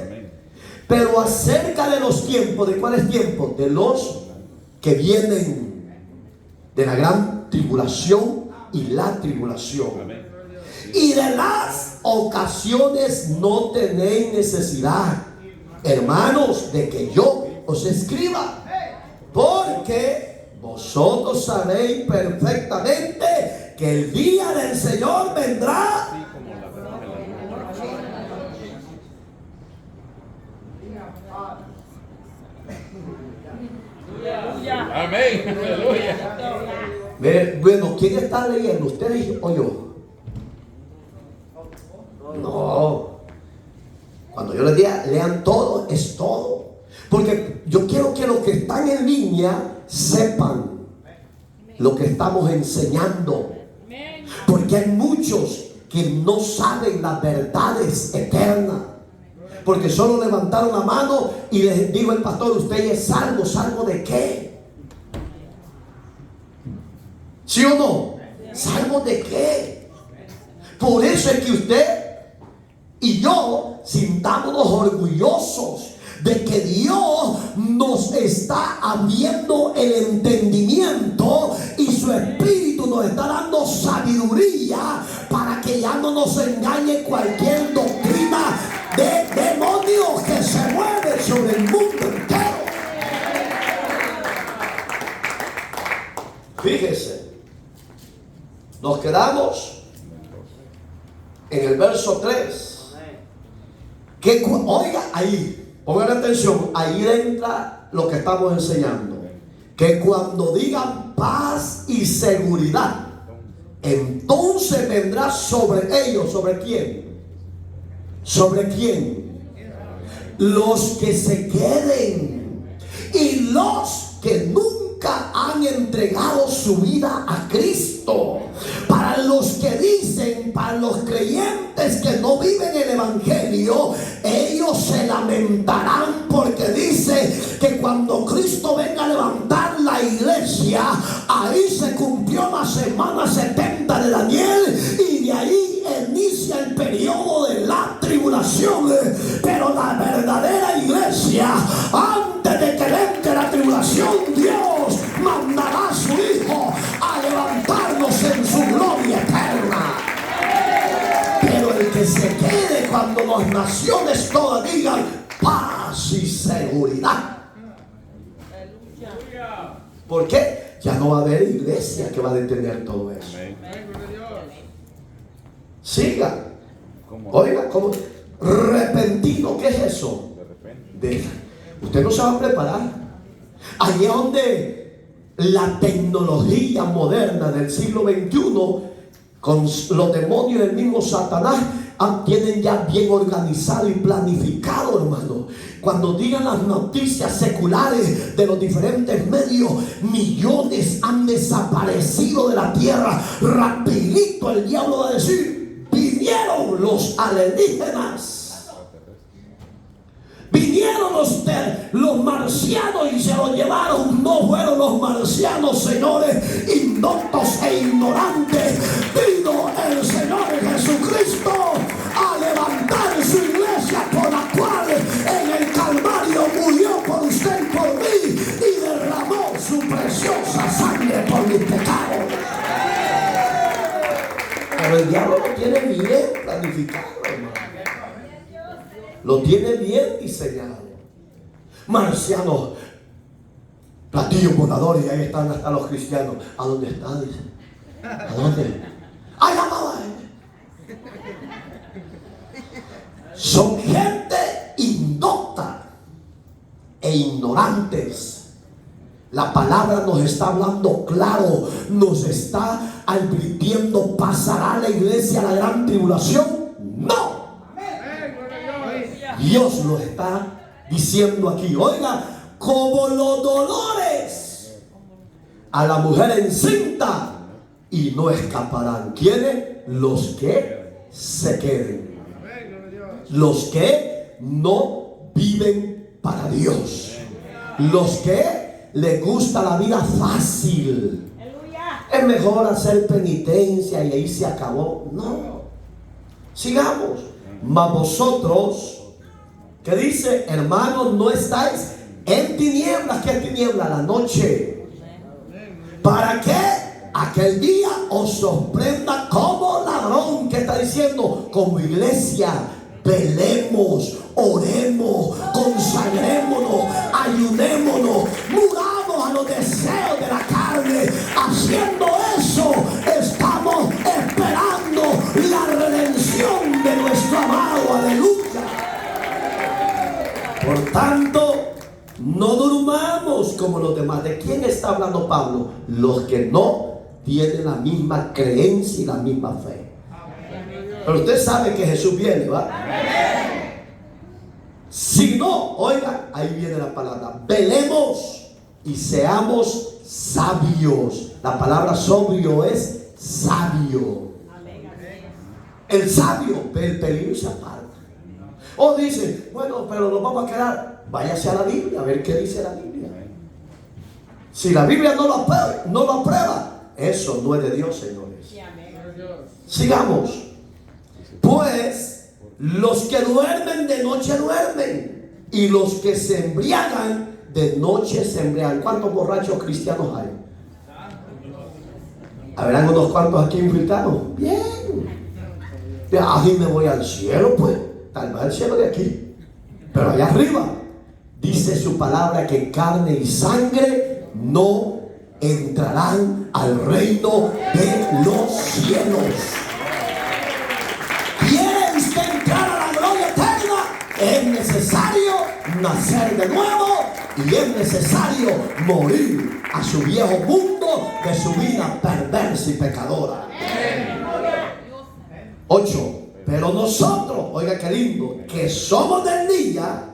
Pero acerca de los tiempos, ¿de cuáles tiempos? De los que vienen, de la gran tribulación y la tribulación. Y de las ocasiones no tenéis necesidad, hermanos, de que yo os escriba, porque vosotros sabéis perfectamente que el día del Señor vendrá. Amén. Aleluya. Bueno, ¿quién está leyendo? ¿Ustedes o yo? No. Cuando yo les diga lean todo, es todo. Porque yo quiero que los que están en línea sepan lo que estamos enseñando. Porque hay muchos que no saben las verdades eternas. Porque solo levantaron la mano y les dijo el pastor: usted es salvo. ¿Salvo de qué? ¿Sí o no? ¿Salvo de qué? Por eso es que usted y yo sintámonos orgullosos de que Dios nos está abriendo el entendimiento y su Espíritu nos está dando sabiduría para que ya no nos engañe cualquier doctrina de demonios que se mueve sobre el mundo entero. Fíjese, nos quedamos en el verso 3. Que, oiga, ahí, pongan atención, ahí entra lo que estamos enseñando. Que cuando digan paz y seguridad, entonces vendrá sobre ellos. ¿Sobre quién? ¿Sobre quién? Los que se queden y los que nunca han entregado su vida a Cristo. Para los que dicen, para los creyentes que no viven el evangelio, ellos se lamentarán, porque dice que cuando Cristo venga a levantar la iglesia, ahí se cumplió la semana 70 de Daniel y de ahí inicia el periodo de la tribulación. Pero la verdadera iglesia, antes de que entre la tribulación, Dios mandará a su Hijo a levantarnos en su gloria eterna. Pero el que se quede cuando las naciones todas digan paz y seguridad. ¿Por qué? Ya no va a haber iglesia que va a detener todo eso. Siga. Oiga, ¿cómo? Repentino, ¿qué es eso? Usted no se va a preparar. Allí es donde la tecnología moderna del siglo XXI, con los demonios del mismo Satanás, tienen ya bien organizado y planificado, hermano. Cuando digan las noticias seculares de los diferentes medios, millones han desaparecido de la tierra. Rapidito el diablo va a decir: vinieron los alienígenas. Vinieron los marcianos y se los llevaron. No fueron los marcianos, señores, indoctos e ignorantes. Vino el Señor Jesucristo a levantar su iglesia, por la cual en el Calvario murió por usted y por mí y derramó su preciosa sangre por mis pecados. Pero el diablo lo tiene bien planificado, hermano. Lo tiene bien diseñado. Marcianos, platillos voladores, y ahí están hasta los cristianos. ¿A dónde están? Dice. ¿A dónde? ¡Ay, amada! Son gente indocta e ignorantes. La palabra nos está hablando claro, nos está advirtiendo: ¿pasará la iglesia a la gran tribulación? ¡No! Dios lo está diciendo aquí. Oiga, como los dolores a la mujer encinta, y no escaparán. ¿Quiénes? Los que se queden. Los que no viven para Dios. Los que les gusta la vida fácil. Es mejor hacer penitencia y ahí se acabó. No. Sigamos. Mas vosotros, ¿qué dice? Hermanos, no estáis en tinieblas. ¿Qué tiniebla? La noche. ¿Para qué? Aquel día os sorprenda como ladrón. ¿Qué está diciendo? Como iglesia, velemos, oremos, consagrémonos, ayudémonos, muramos a los deseos de la carne. Haciendo eso, estamos esperando la redención de nuestro amado. Aleluya. Por tanto, no durmamos como los demás. ¿De quién está hablando Pablo? Los que no tienen la misma creencia y la misma fe. Pero usted sabe que Jesús viene, ¿va? Si no, oiga, ahí viene la palabra, velemos y seamos sabios. La palabra sobrio es sabio. El sabio ve el peligro y se aparta. O dice, bueno, pero nos vamos a quedar. Váyase a la Biblia a ver qué dice la Biblia. Si la Biblia no lo aprueba, eso no es de Dios, señores. Sigamos. Pues los que duermen de noche duermen, y los que se embriagan de noche se embriagan. ¿Cuántos borrachos cristianos hay? ¿Habrán unos cuantos aquí infiltrados? Bien. Así me voy al cielo, pues. Tal vez al cielo de aquí. Pero allá arriba dice su palabra que carne y sangre no entrarán al reino de los cielos. ¿Quiere usted entrar a la gloria eterna? Es necesario nacer de nuevo y es necesario morir a su viejo mundo de su vida perversa y pecadora. 8. Pero nosotros, oiga qué lindo, que somos del día,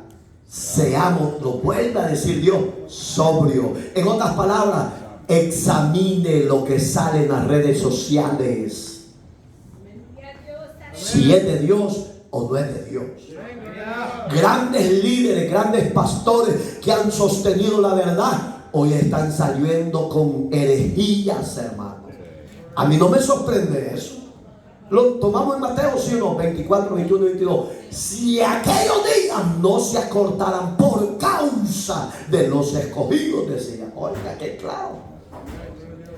seamos, lo vuelve a decir Dios, sobrio. En otras palabras, examine lo que sale en las redes sociales, si es de Dios o no es de Dios. Grandes líderes, grandes pastores que han sostenido la verdad, hoy están saliendo con herejías, hermano. A mí no me sorprende eso. Lo tomamos en Mateo, ¿sí o no? 24, 21, 22. Si aquellos días no se acortaran por causa de los escogidos, decía. Oiga, qué claro.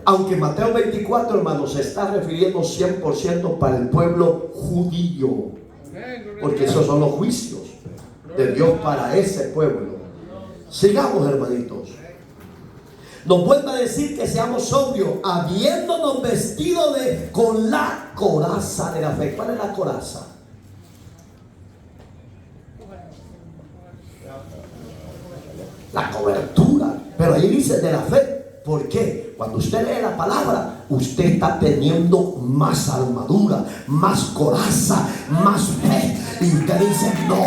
Aunque Mateo 24, hermanos, se está refiriendo 100% para el pueblo judío, porque esos son los juicios de Dios para ese pueblo. Sigamos, hermanitos. Nos vuelve a decir que seamos sobrios, habiéndonos vestido con la coraza de la fe. ¿Cuál es la coraza? La cobertura. Pero ahí dice de la fe. ¿Por qué? Cuando usted lee la palabra, usted está teniendo más armadura, más coraza, más fe. Y usted dice, no,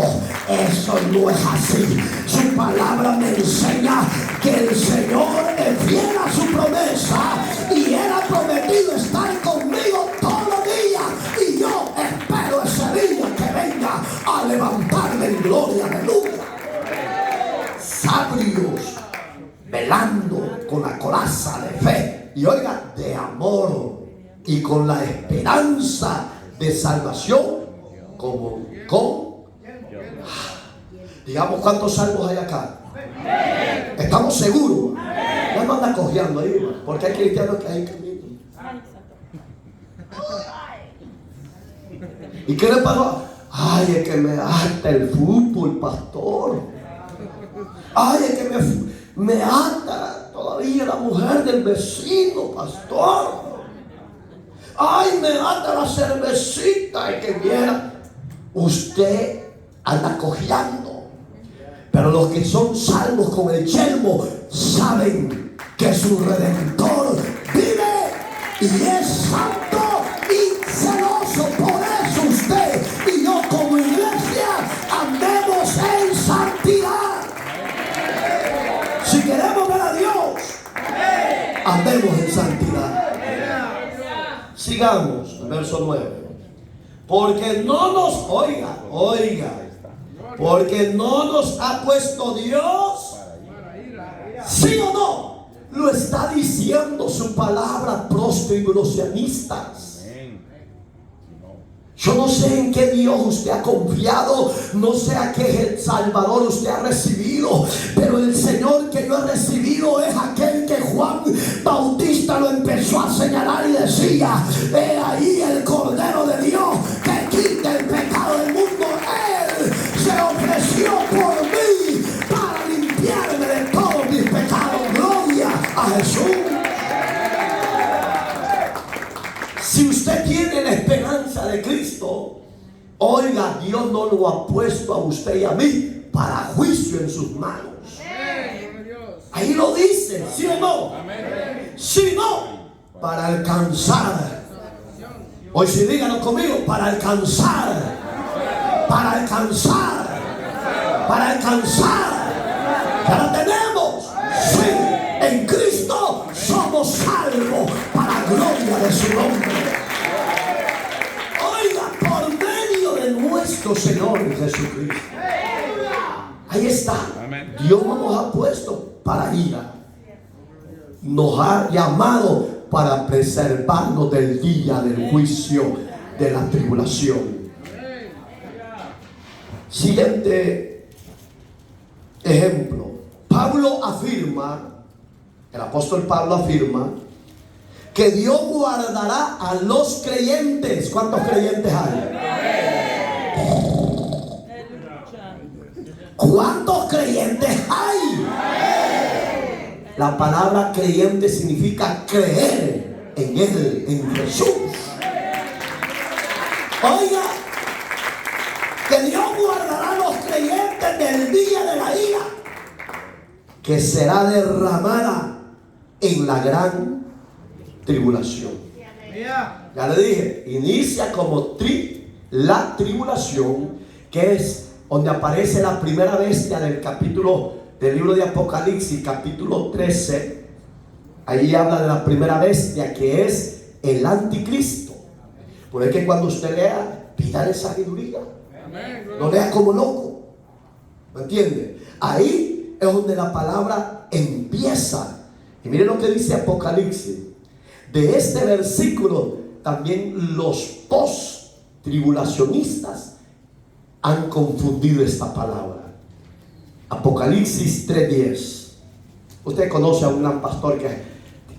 eso no es así. Su palabra me enseña que el Señor es fiel a su promesa. Y Él ha prometido estar conmigo todos los días. Y yo espero ese día que venga a levantarme en gloria. Aleluya. Sabios, velando con la coraza de fe y oiga, de amor, y con la esperanza de salvación, digamos, ¿cuántos salvos hay acá? ¿Estamos seguros? No me anda cojeando ahí, porque hay cristianos que hay camino. ¿Y qué le pasó? Ay, es que me ata el fútbol, pastor. Ay, es que me ata todavía la mujer del vecino, pastor. Ay, me ata la cervecita. Y que viera, usted anda cojeando. Pero los que son salvos con el yelmo saben que su Redentor vive y es santo y celoso. Por eso usted y yo como iglesia andemos en santidad. Si queremos ver a Dios, andemos en santidad. Sigamos, verso 9. Porque no nos, oiga, porque no nos ha puesto Dios, ¿sí o no? Lo está diciendo su palabra, prosperocionistas. Yo no sé en qué Dios usted ha confiado, no sé a qué Salvador usted ha recibido, pero el Señor que yo he recibido es aquel que Juan Bautista lo empezó a señalar y decía: he ahí el Cordero de Dios que quita el pecado del mundo. Él se ofreció por mí para limpiarme de todos mis pecados. Gloria a Jesús. Si usted tiene la esperanza de Cristo, oiga, Dios no lo ha puesto a usted y a mí para juicio en sus manos. Ahí lo dice, ¿sí o no? Si no, para alcanzar. Hoy sí, díganlo conmigo, para alcanzar, para alcanzar, para alcanzar. Ya la tenemos. Sí, en Cristo somos salvos para gloria de su nombre. Oiga, por medio de nuestro Señor Jesucristo. Ahí está. Dios no nos ha puesto para ira. Nos ha llamado para preservarnos del día del juicio, de la tribulación. Siguiente ejemplo. Pablo afirma, el apóstol Pablo afirma, que Dios guardará a los creyentes. ¿Cuántos creyentes hay? ¿Cuántos creyentes hay? La palabra creyente significa creer en Él, en Jesús. Oiga, que Dios guardará a los creyentes del día de la ira, que será derramada en la gran tribulación. Ya le dije, inicia como la tribulación, que es donde aparece la primera bestia del capítulo del libro de Apocalipsis, capítulo 13. Ahí habla de la primera bestia, que es el anticristo. Por eso es que cuando usted lea, pídale sabiduría. No lea como loco. ¿Me entiende? Ahí es donde la palabra empieza. Y miren lo que dice Apocalipsis. De este versículo también los post-tribulacionistas han confundido esta palabra. Apocalipsis 3:10. Usted conoce a un gran pastor que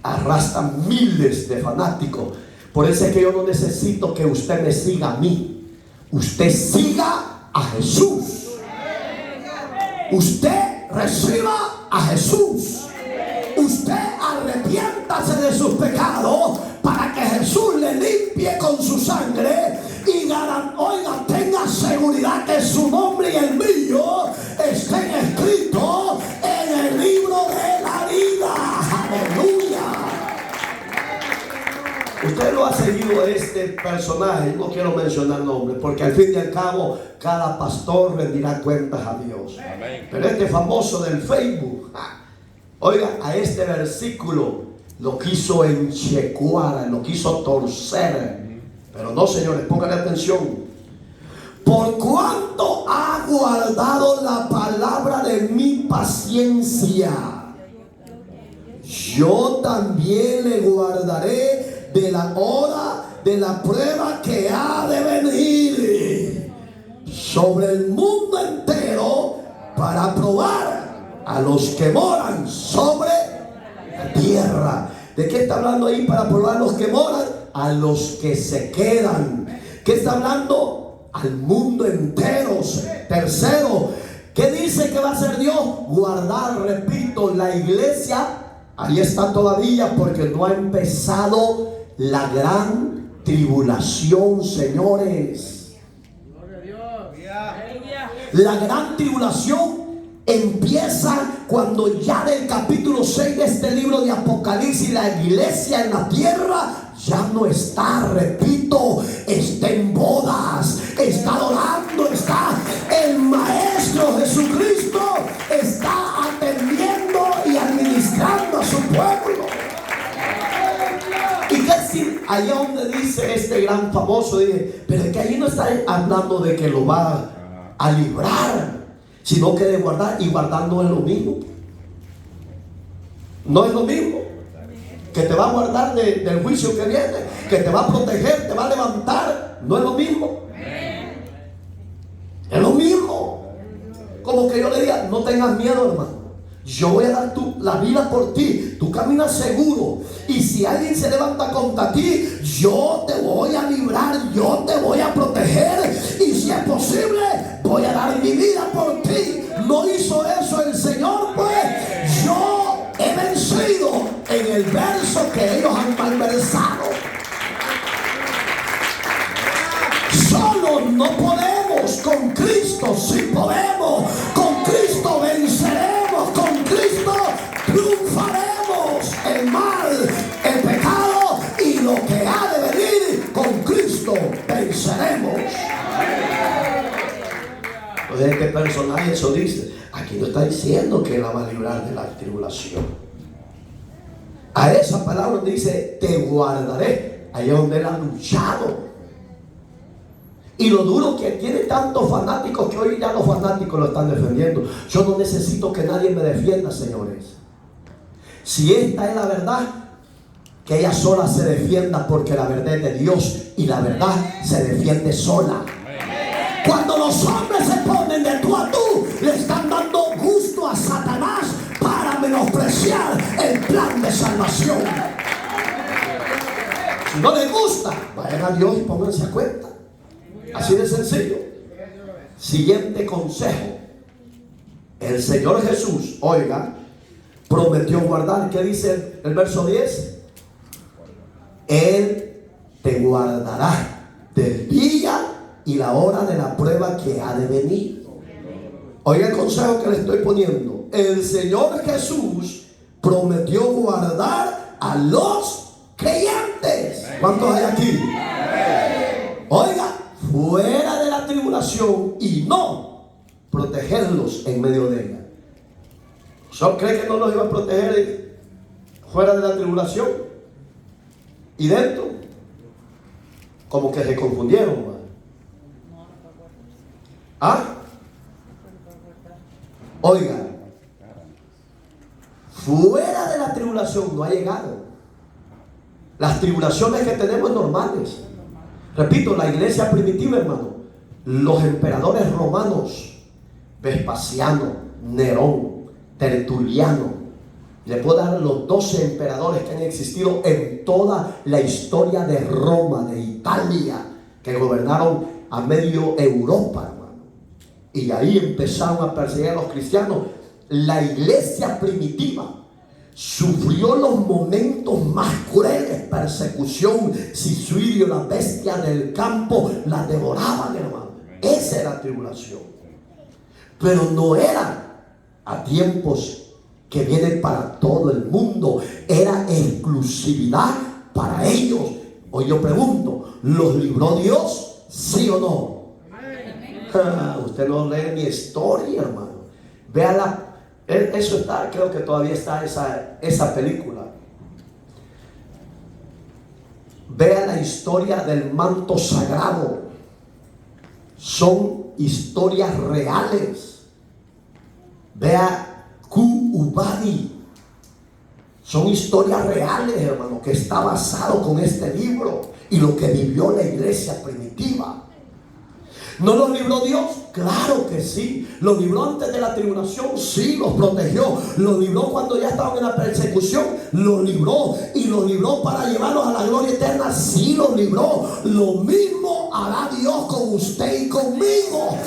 arrastra miles de fanáticos. Por eso es que yo no necesito que usted me siga a mí. Usted siga a Jesús. Usted reciba a Jesús. Usted arrepiéntase de sus pecados para que Jesús le limpie con su sangre y oiga, tenga seguridad que su nombre y el mío estén escritos en el libro de la vida. Aleluya. Usted lo ha seguido este personaje, no quiero mencionar nombres, porque al fin y al cabo cada pastor rendirá cuentas a Dios. Pero este famoso del Facebook, oiga, a este versículo lo quiso enchecuar, lo quiso torcer. Pero no, señores, pónganle atención. Por cuanto ha guardado la palabra de mi paciencia, yo también le guardaré de la hora de la prueba que ha de venir sobre el mundo entero, para probar a los que moran sobre la tierra. ¿De qué está hablando ahí? Para probar a los que moran, a los que se quedan. ¿Qué está hablando? Al mundo entero. Tercero, ¿qué dice que va a hacer Dios? Guardar, repito, la iglesia. Ahí está todavía, porque no ha empezado la gran tribulación, señores. La gran tribulación empieza cuando ya del capítulo 6 de este libro de Apocalipsis, la iglesia en la tierra ya no está, repito, está en bodas, está adorando, está el Maestro Jesucristo, está atendiendo y administrando a su pueblo. Y que si allá donde dice este gran famoso, dice, pero es que ahí no está hablando de que lo va a librar, sino que de guardar, y guardar no es lo mismo. No es lo mismo. Que te va a guardar del juicio que viene, que te va a proteger, te va a levantar, no es lo mismo. Es lo mismo. Como que yo le diga, no tengas miedo, hermano, yo voy a dar la vida por ti, tú caminas seguro, y si alguien se levanta contra ti, yo te voy a librar, yo te voy a proteger, y si es posible, voy a dar mi vida por ti. No hizo eso el Señor, pues yo he vencido en el verso que ellos han malversado. Solo no podemos, con Cristo sí podemos. Con Cristo venceremos, con Cristo triunfaremos. El mal, el pecado Entonces este personaje eso dice, aquí no está diciendo que la va a librar de la tribulación. A esa palabra dice, te guardaré. Ahí es donde él ha luchado. Y lo duro que tiene tantos fanáticos que hoy ya los fanáticos lo están defendiendo. Yo no necesito que nadie me defienda, señores. Si esta es la verdad, que ella sola se defienda, porque la verdad es de Dios y la verdad se defiende sola. Cuando los hombres se ponen de tú a tú, le están dando gusto a Satanás para menospreciar el plan de salvación. Si no les gusta, vayan a Dios y pónganse a cuenta. Así de sencillo. Siguiente consejo. El Señor Jesús, oiga, prometió guardar. ¿Qué dice el verso 10? Él te guardará del día y la hora de la prueba que ha de venir. Oiga el consejo que le estoy poniendo. El Señor Jesús prometió guardar a los creyentes. ¿Cuántos hay aquí? Oiga, fuera de la tribulación, y no protegerlos en medio de ella. ¿Usted cree que no los iba a proteger fuera de la tribulación? ¿Y dentro? Como que se confundieron, ¿verdad? ¿Ah? Oiga, fuera de la tribulación no ha llegado. Las tribulaciones que tenemos normales. Repito, la iglesia primitiva, hermano, los emperadores romanos, Vespasiano, Nerón, Tertuliano, le puedo dar los 12 emperadores que han existido en toda la historia de Roma, de Italia, que gobernaron a medio Europa, hermano. Y ahí empezaron a perseguir a los cristianos. La iglesia primitiva sufrió los momentos más crueles, persecución, suicidio, la bestia del campo la devoraban, hermano. Esa era la tribulación. Pero no era a tiempos que vienen para todo el mundo, era exclusividad para ellos. Hoy yo pregunto, ¿los libró Dios? ¿Sí o no? Usted no lee mi historia, hermano. Véala. Eso está, creo que todavía está esa película. Vea la historia del manto sagrado. Son historias reales. Vea Q-Ubadi. Son historias reales, hermano, que está basado con este libro y lo que vivió la iglesia primitiva. ¿No los libró Dios? Claro que sí. ¿Los libró antes de la tribulación? Sí, los protegió. ¿Los libró cuando ya estaban en la persecución? Los libró. ¿Y los libró para llevarlos a la gloria eterna? Sí, los libró. Lo mismo hará Dios con usted y conmigo.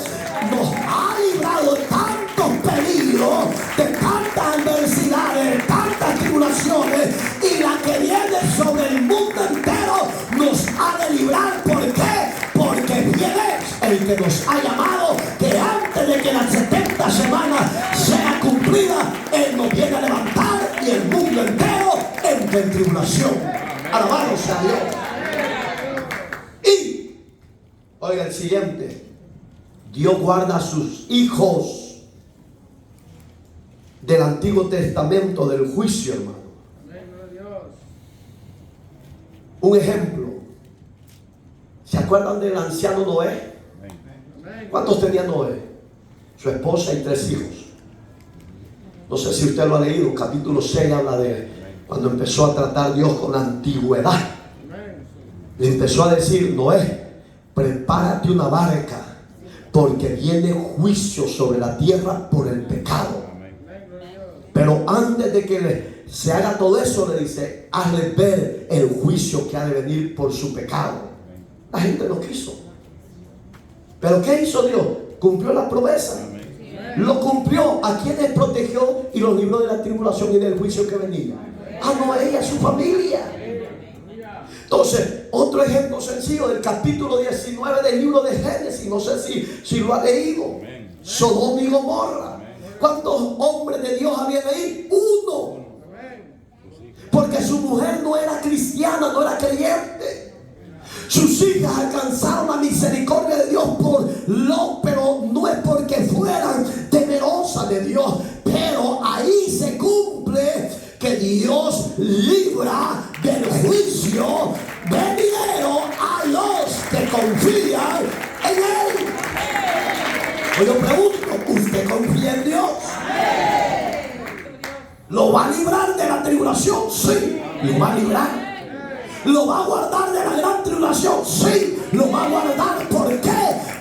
Nos ha librado de tantos peligros, de tantas adversidades, de tantas tribulaciones, y la que viene sobre el mundo entero nos ha de librar. ¿Por qué? Porque viene el que nos ha llamado, que antes de que las 70 semanas sea cumplida, Él nos viene a levantar y el mundo entero entra en tribulación. Alabado sea Dios. Y, oiga el siguiente, Dios guarda a sus hijos del Antiguo Testamento del juicio, hermano. Un ejemplo. ¿Se acuerdan del anciano Noé? ¿Cuántos tenía Noé? Su esposa y 3 hijos. No sé si usted lo ha leído. Capítulo 6 habla de cuando empezó a tratar Dios con la antigüedad. Le empezó a decir: Noé, prepárate una barca, porque viene juicio sobre la tierra por el pecado. Pero antes de que se haga todo eso, le dice: hazle ver el juicio que ha de venir por su pecado. La gente no quiso. ¿Pero qué hizo Dios? Cumplió la promesa. Lo cumplió. ¿A quienes protegió y los libró de la tribulación y del juicio que venía? A Noé y a su familia. Entonces, otro ejemplo sencillo del capítulo 19 del libro de Génesis. No sé si lo ha leído. Sodoma y Gomorra. ¿Cuántos hombres de Dios habían ahí? 1. Porque su mujer no era cristiana, no era creyente. Sus hijas alcanzaron la misericordia de Dios por pero no es porque fueran temerosas de Dios, pero ahí se cumple que Dios libra del juicio venidero a los que confían en Él. Yo pregunto, ¿usted confía en Dios? ¿Lo va a librar de la tribulación? Sí, lo va a librar. ¿Lo va a guardar de la gran tribulación? Sí, lo va a guardar. ¿Por qué?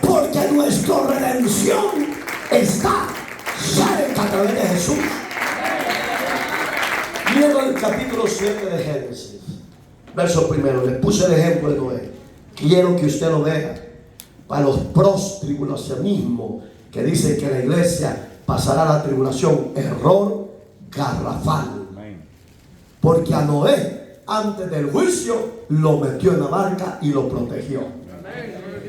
Porque nuestra redención está cerca a través de Jesús. Miren el capítulo 7 de Génesis, verso primero. Les puse el ejemplo de Noé. Quiero que usted lo vea. Para los post-tribulacionismos que dicen que la iglesia pasará la tribulación, error garrafal. Porque a Noé, antes del juicio, lo metió en la barca y lo protegió.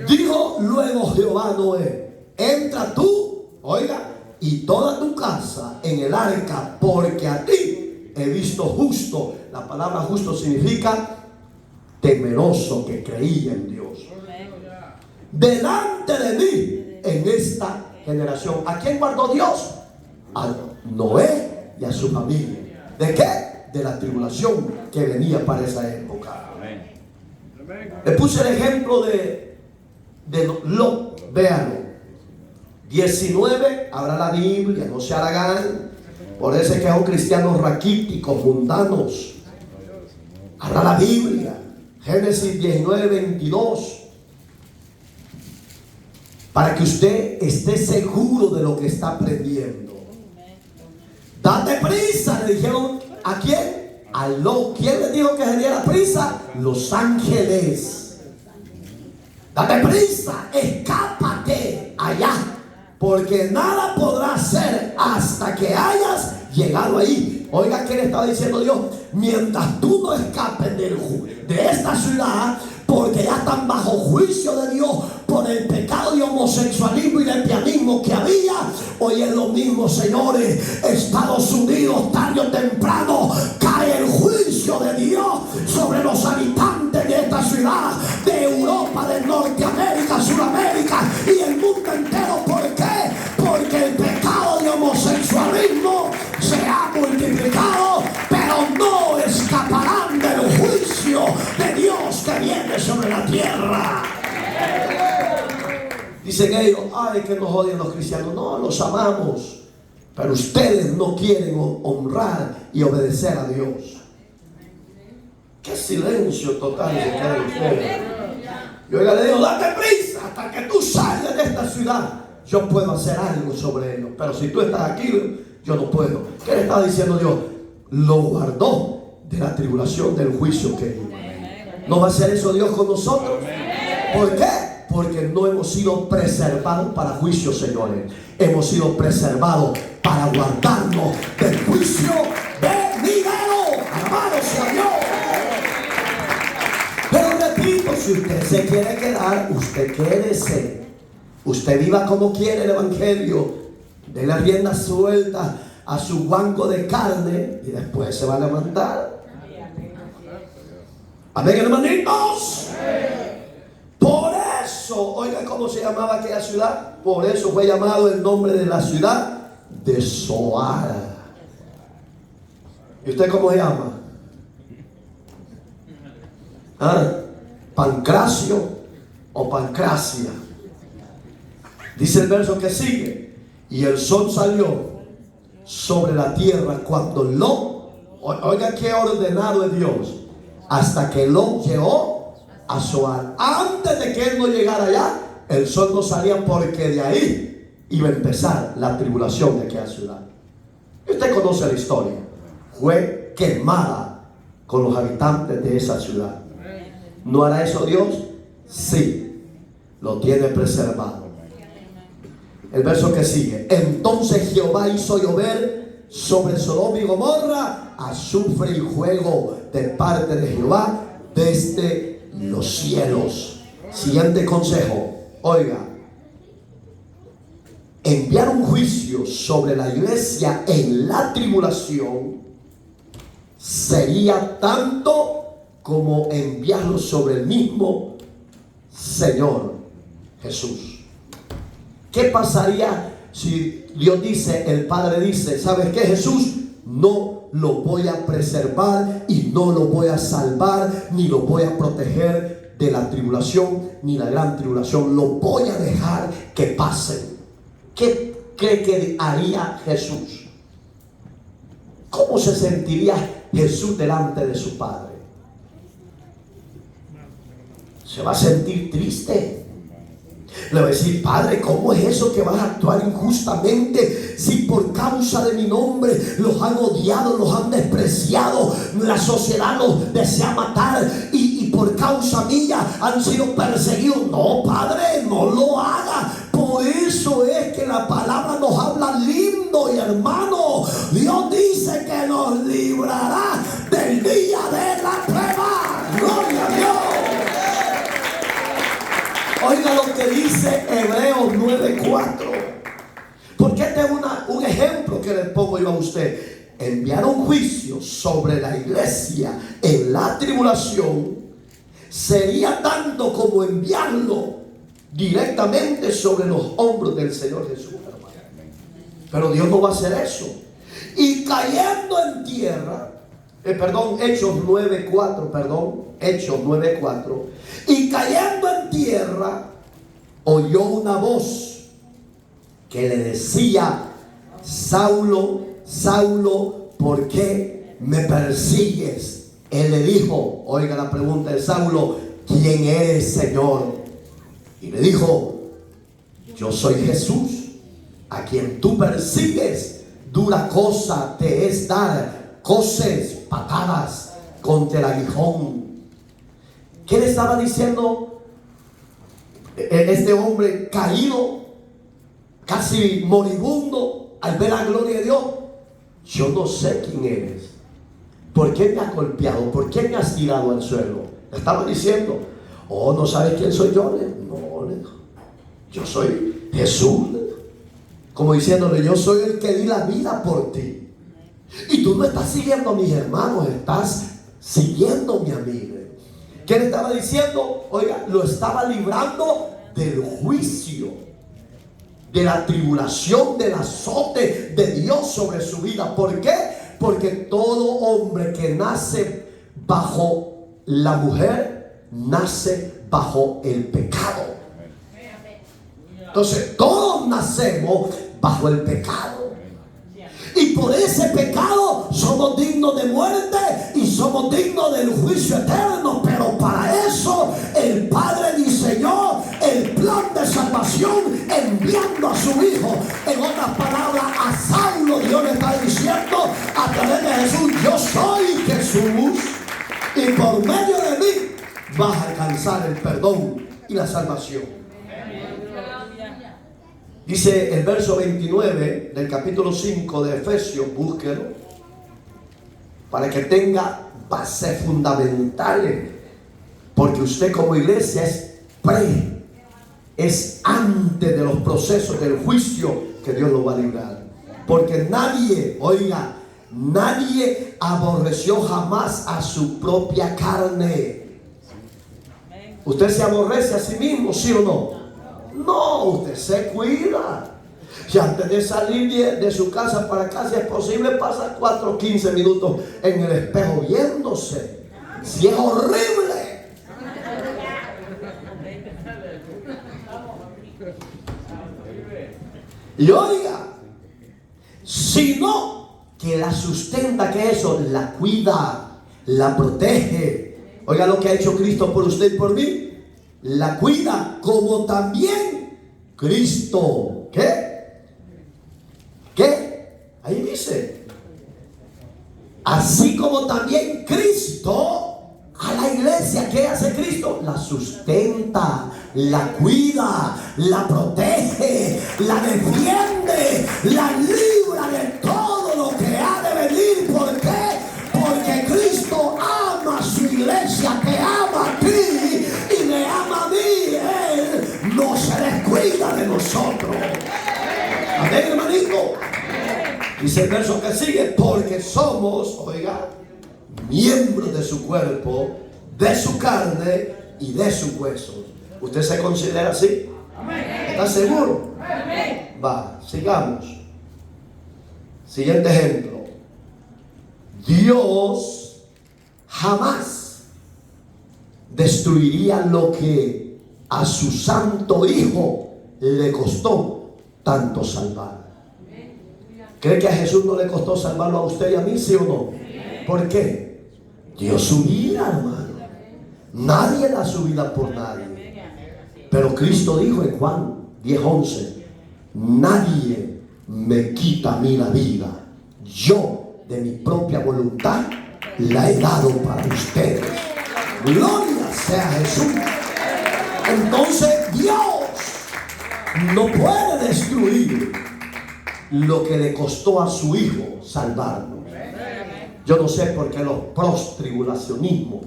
Dijo luego Jehová a Noé: entra tú, oiga, y toda tu casa en el arca, porque a ti he visto justo. La palabra justo significa temeroso, que creía en Dios, delante de mí en esta generación. ¿A quién guardó Dios? A Noé y a su familia. ¿De qué? De la tribulación que venía para esa época. Le puse el ejemplo de Lot. Véanlo. 19, abra la Biblia, no se haragán. Por eso es que son cristianos raquíticos, mundanos. Abra la Biblia. Génesis 19, 22. Para que usted esté seguro de lo que está aprendiendo. Date prisa, le dijeron. ¿A quién? A Lot. ¿Quién le dijo que se diera prisa? Los ángeles. Date prisa, escápate allá, porque nada podrás hacer hasta que hayas llegado ahí. Oiga, ¿qué le estaba diciendo Dios? Mientras tú no escapes de esta ciudad, porque ya están bajo juicio de Dios por el pecado de homosexualismo y lesbianismo que había. Hoy es lo mismo, señores. Estados Unidos, tarde o temprano, cae el juicio de Dios sobre los habitantes de esta ciudad, de Europa, de Norteamérica, Sudamérica y el mundo entero. ¿Por qué? Porque el pecado de homosexualismo se ha multiplicado, pero no escaparán del juicio de Dios que viene sobre la tierra. Dicen ellos: ay, que nos odian los cristianos. No, los amamos, pero ustedes no quieren honrar y obedecer a Dios. Qué silencio total se queda en ustedes. Yo le digo: date prisa, hasta que tú salgas de esta ciudad yo puedo hacer algo sobre ellos, pero si tú estás aquí yo no puedo. ¿Qué le está diciendo Dios? Lo guardó de la tribulación, del juicio que iba. ¿No va a hacer eso Dios con nosotros? ¿Por qué? Porque no hemos sido preservados para juicio, señores. Hemos sido preservados para guardarnos del juicio venidero. Alabado sea Dios. Pero repito, si usted se quiere quedar, usted quédese. Usted viva como quiere el evangelio. De la rienda suelta a su banco de carne y después se va a levantar. Amén, hermanitos. Por eso, oiga cómo se llamaba aquella ciudad. Por eso fue llamado el nombre de la ciudad de Zoar. ¿Y usted cómo se llama? ¿Pancracio o Pancracia? Dice el verso que sigue: y el sol salió sobre la tierra cuando Lot, oiga qué ordenado es Dios, hasta que Lot llegó a Zoar. Antes de que él no llegara allá, el sol no salía, porque de ahí iba a empezar la tribulación de aquella ciudad. Usted conoce la historia. Fue quemada con los habitantes de esa ciudad. ¿No hará eso Dios? Sí, lo tiene preservado. El verso que sigue: entonces Jehová hizo llover sobre Sodoma y Gomorra azufre y fuego de parte de Jehová desde los cielos. Siguiente consejo. Oiga, enviar un juicio sobre la iglesia en la tribulación sería tanto como enviarlo sobre el mismo Señor Jesús. ¿Qué pasaría si Dios dice, el Padre dice, ¿sabes qué, Jesús? No lo voy a preservar y no lo voy a salvar, ni lo voy a proteger de la tribulación, ni la gran tribulación. Lo voy a dejar que pasen. ¿Qué cree que haría Jesús? ¿Cómo se sentiría Jesús delante de su Padre? Se va a sentir triste. Le va a decir, Padre, ¿cómo es eso que vas a actuar injustamente? Si por causa de mi nombre los han odiado, los han despreciado, la sociedad los desea matar y por causa mía han sido perseguidos. No, Padre, no lo haga. Por eso es que la palabra nos habla lindo y hermano. Dios dice que nos librará del día de la prueba. Gloria a Dios. Oiga lo que dice Hebreos 9:4. Porque este es un ejemplo que le pongo yo a usted. Enviar un juicio sobre la iglesia en la tribulación sería tanto como enviarlo directamente sobre los hombros del Señor Jesús, hermano. Pero Dios no va a hacer eso. Y cayendo en tierra, Hechos 9:4. Y cayendo en tierra, oyó una voz que le decía, Saulo, Saulo, ¿por qué me persigues? Él le dijo, oiga la pregunta de Saulo, ¿quién eres, Señor? Y le dijo, yo soy Jesús, a quien tú persigues. Dura cosa te es dar coces, patadas contra el aguijón. ¿Qué le estaba diciendo este hombre caído, casi moribundo, al ver la gloria de Dios? Yo no sé quién eres. ¿Por qué me has golpeado? ¿Por qué me has tirado al suelo? Le estaba diciendo, oh, ¿no sabes quién soy yo? No, yo soy Jesús. Como diciéndole, yo soy el que di la vida por ti. Y tú no estás siguiendo a mis hermanos, estás siguiéndome a mí. ¿Qué le estaba diciendo? Oiga, lo estaba librando del juicio, de la tribulación, del azote de Dios sobre su vida. ¿Por qué? Porque todo hombre que nace bajo la mujer, nace bajo el pecado. Entonces, todos nacemos bajo el pecado. Y por ese pecado somos dignos de muerte y somos dignos del juicio eterno. Pero para eso el Padre diseñó el plan de salvación enviando a su Hijo. En otras palabras, a Saulo Dios le está diciendo a través de Jesús, yo soy Jesús y por medio de mí vas a alcanzar el perdón y la salvación. Dice el verso 29 del capítulo 5 de Efesios, búsquelo, para que tenga bases fundamentales, porque usted como iglesia es antes de los procesos del juicio que Dios lo va a librar. Porque nadie, oiga, nadie aborreció jamás a su propia carne. ¿Usted se aborrece a sí mismo, sí o no? No, usted se cuida. Y antes de salir de su casa para acá, si es posible, pasa 4 o 15 minutos en el espejo viéndose. Si es horrible. Y oiga, sino que la sustenta, que eso, la cuida, la protege. Oiga lo que ha hecho Cristo por usted y por mí. La cuida como también Cristo. ¿Qué? Ahí dice. Así como también Cristo a la iglesia. ¿Qué hace Cristo? La sustenta, la cuida, la protege, la defiende, la libra de todo lo que ha de venir. ¿Por qué? Porque Cristo ama a su iglesia, te ama a ti y me ama a mí. Él no se descuida de nosotros. Amén, hermanito. Dice el verso que sigue, porque somos, oiga, miembros de su cuerpo, de su carne y de sus huesos. ¿Usted se considera así? ¿Está seguro? Va, sigamos. Siguiente ejemplo. Dios jamás destruiría lo que a su santo Hijo le costó tanto salvar. ¿Cree que a Jesús no le costó salvarlo a usted y a mí, sí o no? ¿Por qué? Dio su vida, hermano. Nadie da su vida por nadie. Pero Cristo dijo en Juan 10:11: nadie me quita a mí la vida. Yo de mi propia voluntad la he dado para ustedes. Gloria sea Jesús. Entonces Dios no puede destruir lo que le costó a su Hijo salvarnos. Yo no sé por qué los post-tribulacionismos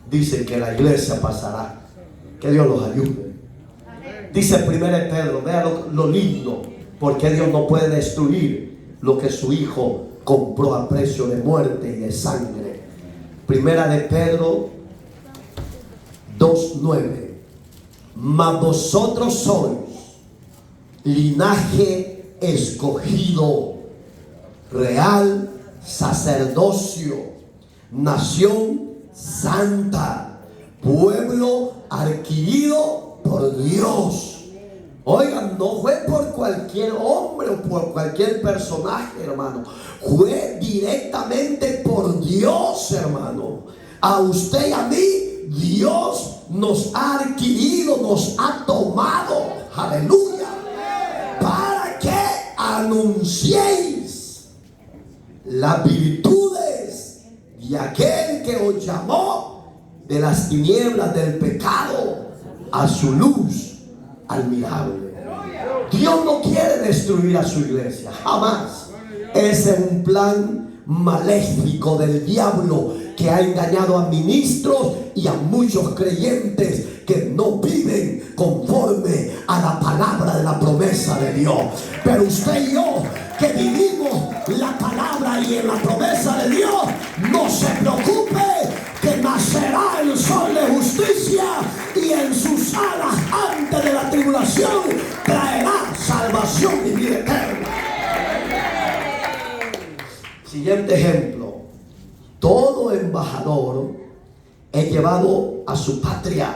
dicen que la iglesia pasará. Que Dios los ayude. Dice 1 Pedro, vea lo lindo, porque Dios no puede destruir lo que su Hijo compró a precio de muerte y de sangre. 1 Pedro 2:9. Mas vosotros sois linaje escogido, real sacerdocio, nación santa, pueblo adquirido por Dios. Oigan, no fue por cualquier hombre o por cualquier personaje, hermano. Fue directamente por Dios, hermano. A usted y a mí, Dios nos ha adquirido, nos ha tomado. Aleluya. Para que anunciéis las virtudes de aquel que os llamó de las tinieblas del pecado a su luz admirable. Dios no quiere destruir a su iglesia, jamás. Ese es un plan maléfico del diablo que ha engañado a ministros y a muchos creyentes que no viven conforme a la palabra de la promesa de Dios. Pero usted y yo, que vivimos la palabra y en la promesa de Dios, no se preocupe, que nacerá el sol de justicia y en sus alas antes de la tribulación traerá salvación y vida eterna. Siguiente ejemplo. Todo embajador es llevado a su patria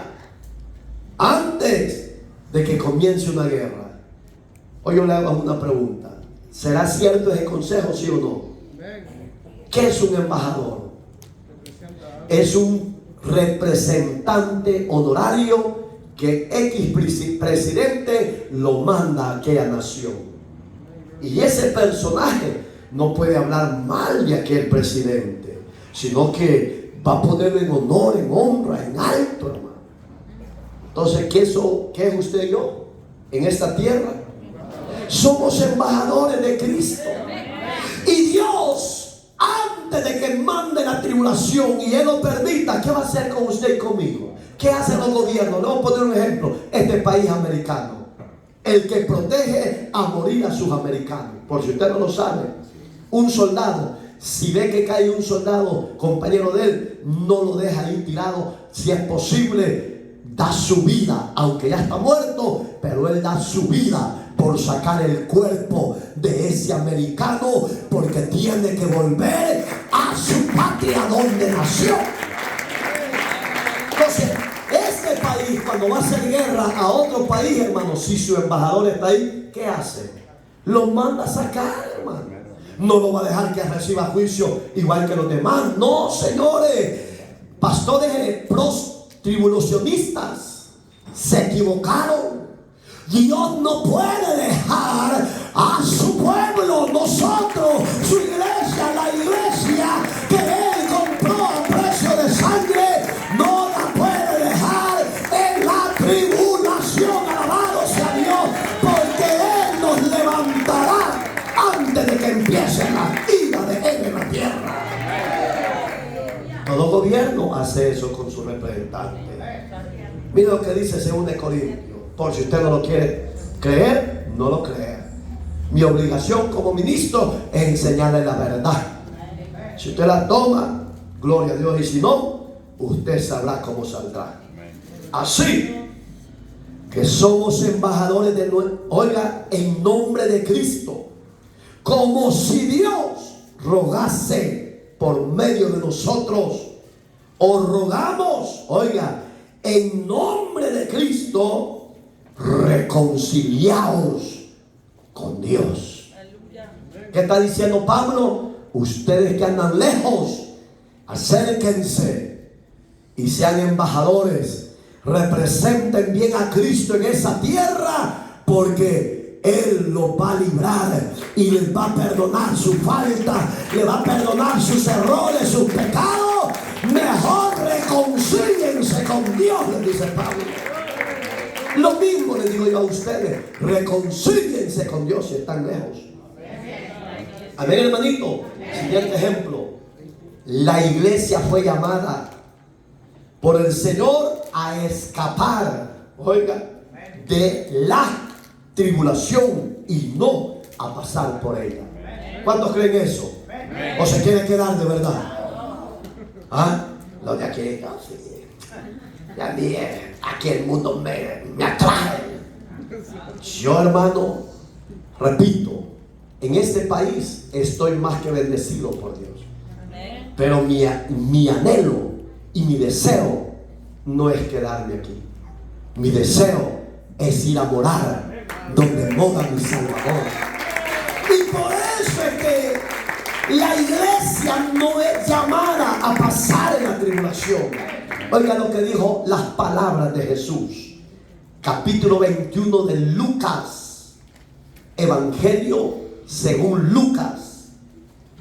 antes de que comience una guerra. Hoy yo le hago una pregunta. ¿Será cierto ese consejo, sí o no? ¿Qué es un embajador? Es un representante honorario que X presidente lo manda a aquella nación. Y ese personaje no puede hablar mal de aquel presidente, sino que va a ponerlo en honor, en honra, en alto, hermano. Entonces, ¿qué es usted y yo en esta tierra? Somos embajadores de Cristo. Y Dios, antes de que mande la tribulación y Él lo permita, ¿qué va a hacer con usted y conmigo? ¿Qué hacen los gobiernos? Le voy a poner un ejemplo. Este país americano, el que protege a morir a sus americanos. Por si usted no lo sabe, un soldado, si ve que cae un soldado compañero de él, no lo deja ahí tirado. Si es posible, da su vida, aunque ya está muerto, pero él da su vida por sacar el cuerpo de ese americano, porque tiene que volver a su patria donde nació. Entonces, este país, cuando va a hacer guerra a otro país, hermano, si su embajador está ahí, ¿qué hace? Lo manda a sacar, hermano. No lo va a dejar que reciba juicio igual que los demás. No, señores, pastores tribulacionistas se equivocaron. Dios no puede dejar a su pueblo, nosotros, su iglesia, la iglesia que Él compró a precio de sangre, no la puede dejar en la tribulación. Alabado sea Dios, porque Él nos levantará antes de que empiece la ira de Él en la tierra. Todo gobierno hace eso con su representante. Mira lo que dice 2 Corintios. Por si usted no lo quiere creer, no lo crea. Mi obligación como ministro es enseñarle la verdad. Si usted la toma, gloria a Dios, y si no, usted sabrá cómo saldrá. Así, que somos embajadores de, oiga, en nombre de Cristo, como si Dios rogase por medio de nosotros. Os rogamos, oiga, en nombre de Cristo, reconciliaos con Dios. ¿Qué está diciendo Pablo? Ustedes que andan lejos, acérquense y sean embajadores. Representen bien a Cristo en esa tierra, porque Él los va a librar y les va a perdonar su falta, le va a perdonar sus errores, sus pecados. Mejor reconcíliense con Dios, les dice Pablo. Lo mismo les digo yo a ustedes, reconcíliense con Dios si están lejos. Amén, hermanito. Siguiente ejemplo. La iglesia fue llamada por el Señor a escapar, oiga, de la tribulación y no a pasar por ella. ¿Cuántos creen eso? ¿O se quiere quedar de verdad? ¿Ah? Los de aquí, no, sí. Ya vi, aquí el mundo me atrae. Yo, hermano, repito, en este país estoy más que bendecido por Dios. Pero mi anhelo y mi deseo no es quedarme aquí. Mi deseo es ir a morar donde mora mi Salvador. Y por eso es que la iglesia no es llamada a pasar en la tribulación. Oiga lo que dijo las palabras de Jesús. Capítulo 21 de Lucas. Evangelio según Lucas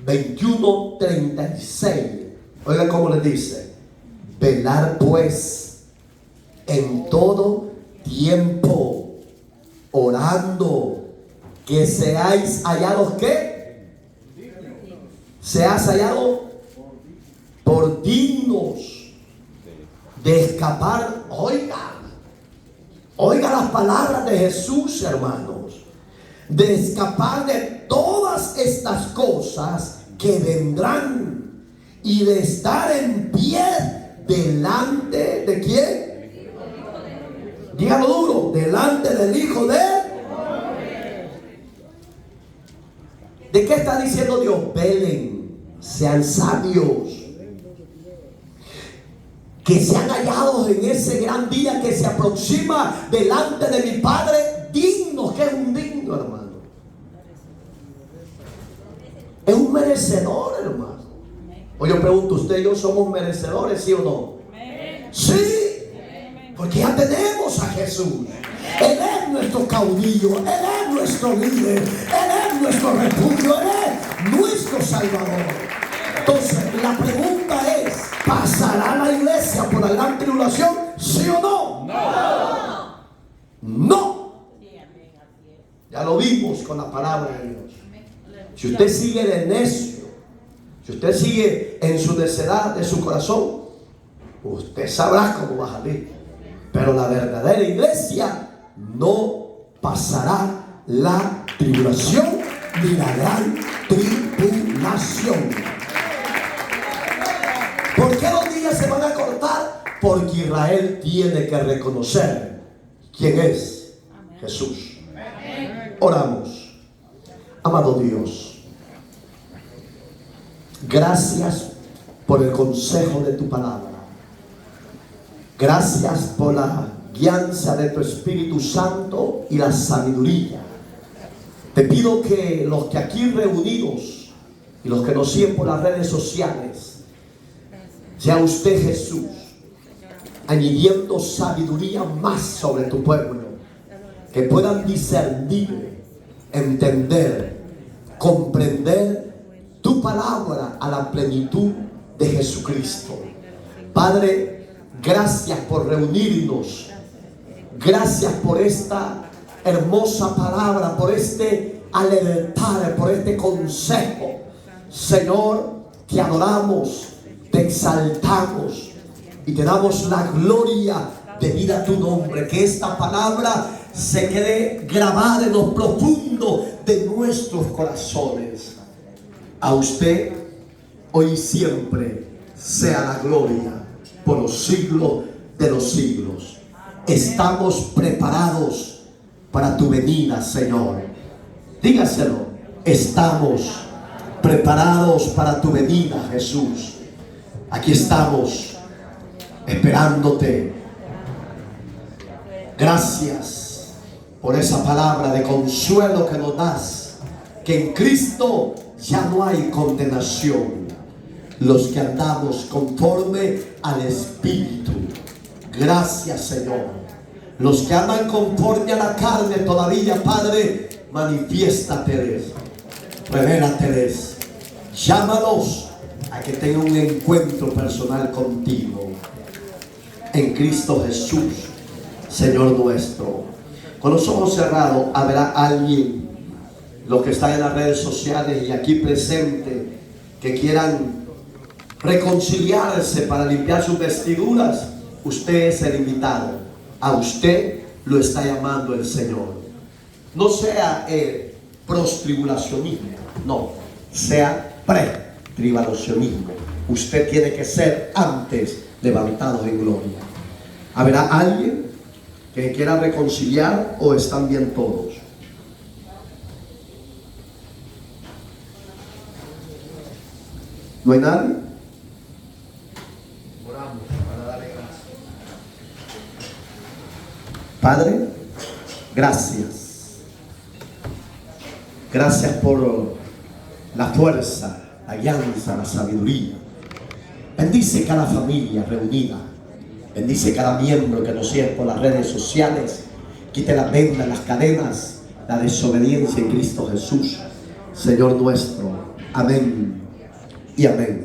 21:36. Oiga cómo le dice: velar pues en todo tiempo, orando, que seáis hallados, ¿qué? Seas hallado por dignos de escapar. Oiga las palabras de Jesús, hermanos, de escapar de todas estas cosas que vendrán y de estar en pie delante de ¿quién? Dígalo duro, delante del Hijo de... ¿De qué está diciendo Dios? Velen, sean sabios, que sean hallados en ese gran día que se aproxima delante de mi Padre, dignos. ¿Qué es un digno, hermano? Es un merecedor, hermano. O yo pregunto, ¿usted y yo somos merecedores, sí o no? Sí, porque ya tenemos a Jesús. Él es nuestro caudillo, Él es nuestro líder, Él es nuestro refugio, Él es nuestro Salvador. Entonces la pregunta es, ¿pasará la iglesia por la gran tribulación? ¿Sí o no? No. Ya lo vimos con la palabra de Dios. Si usted sigue de necio, si usted sigue en su necedad de su corazón, usted sabrá cómo va a salir. Pero la verdadera iglesia no pasará la tribulación ni la gran tribulación. ¿Por qué los días se van a cortar? Porque Israel tiene que reconocer quién es Jesús. Oramos. Amado Dios, gracias por el consejo de tu palabra. Gracias por la guianza de tu Espíritu Santo y la sabiduría. Te pido que los que aquí reunidos y los que nos siguen por las redes sociales, sea usted, Jesús, añadiendo sabiduría más sobre tu pueblo, que puedan discernir, entender, comprender tu palabra a la plenitud de Jesucristo. Padre, gracias por reunirnos. Gracias por esta hermosa palabra, por este alertar, por este consejo. Señor, te adoramos, te exaltamos y te damos la gloria debida a tu nombre. Que esta palabra se quede grabada en lo profundo de nuestros corazones. A usted hoy y siempre sea la gloria por los siglos de los siglos. estamos preparados para tu venida, Señor. Dígaselo, estamos preparados para tu venida, Jesús. Aquí estamos esperándote. Gracias por esa palabra de consuelo que nos das, que en Cristo ya no hay condenación. Los que andamos conforme al Espíritu. Gracias, Señor. Los que andan conforme a la carne todavía, Padre, manifiéstate, revélate, llámalos a que tengan un encuentro personal contigo. En Cristo Jesús, Señor nuestro. Con los ojos cerrados, habrá alguien, los que están en las redes sociales y aquí presente, que quieran reconciliarse para limpiar sus vestiduras. Usted es el invitado. A usted lo está llamando el Señor. No sea prostribulacionismo, no, sea pretribulacionismo. Usted tiene que ser antes levantado en gloria. ¿Habrá alguien que quiera reconciliar o están bien todos? ¿No hay nadie? Oramos para darle gracias. Padre, gracias. Gracias por la fuerza, la guianza, la sabiduría. Bendice cada familia reunida. Bendice cada miembro que nos sigue por las redes sociales. Quite las vendas, las cadenas, la desobediencia en Cristo Jesús, Señor nuestro. Amén y amén.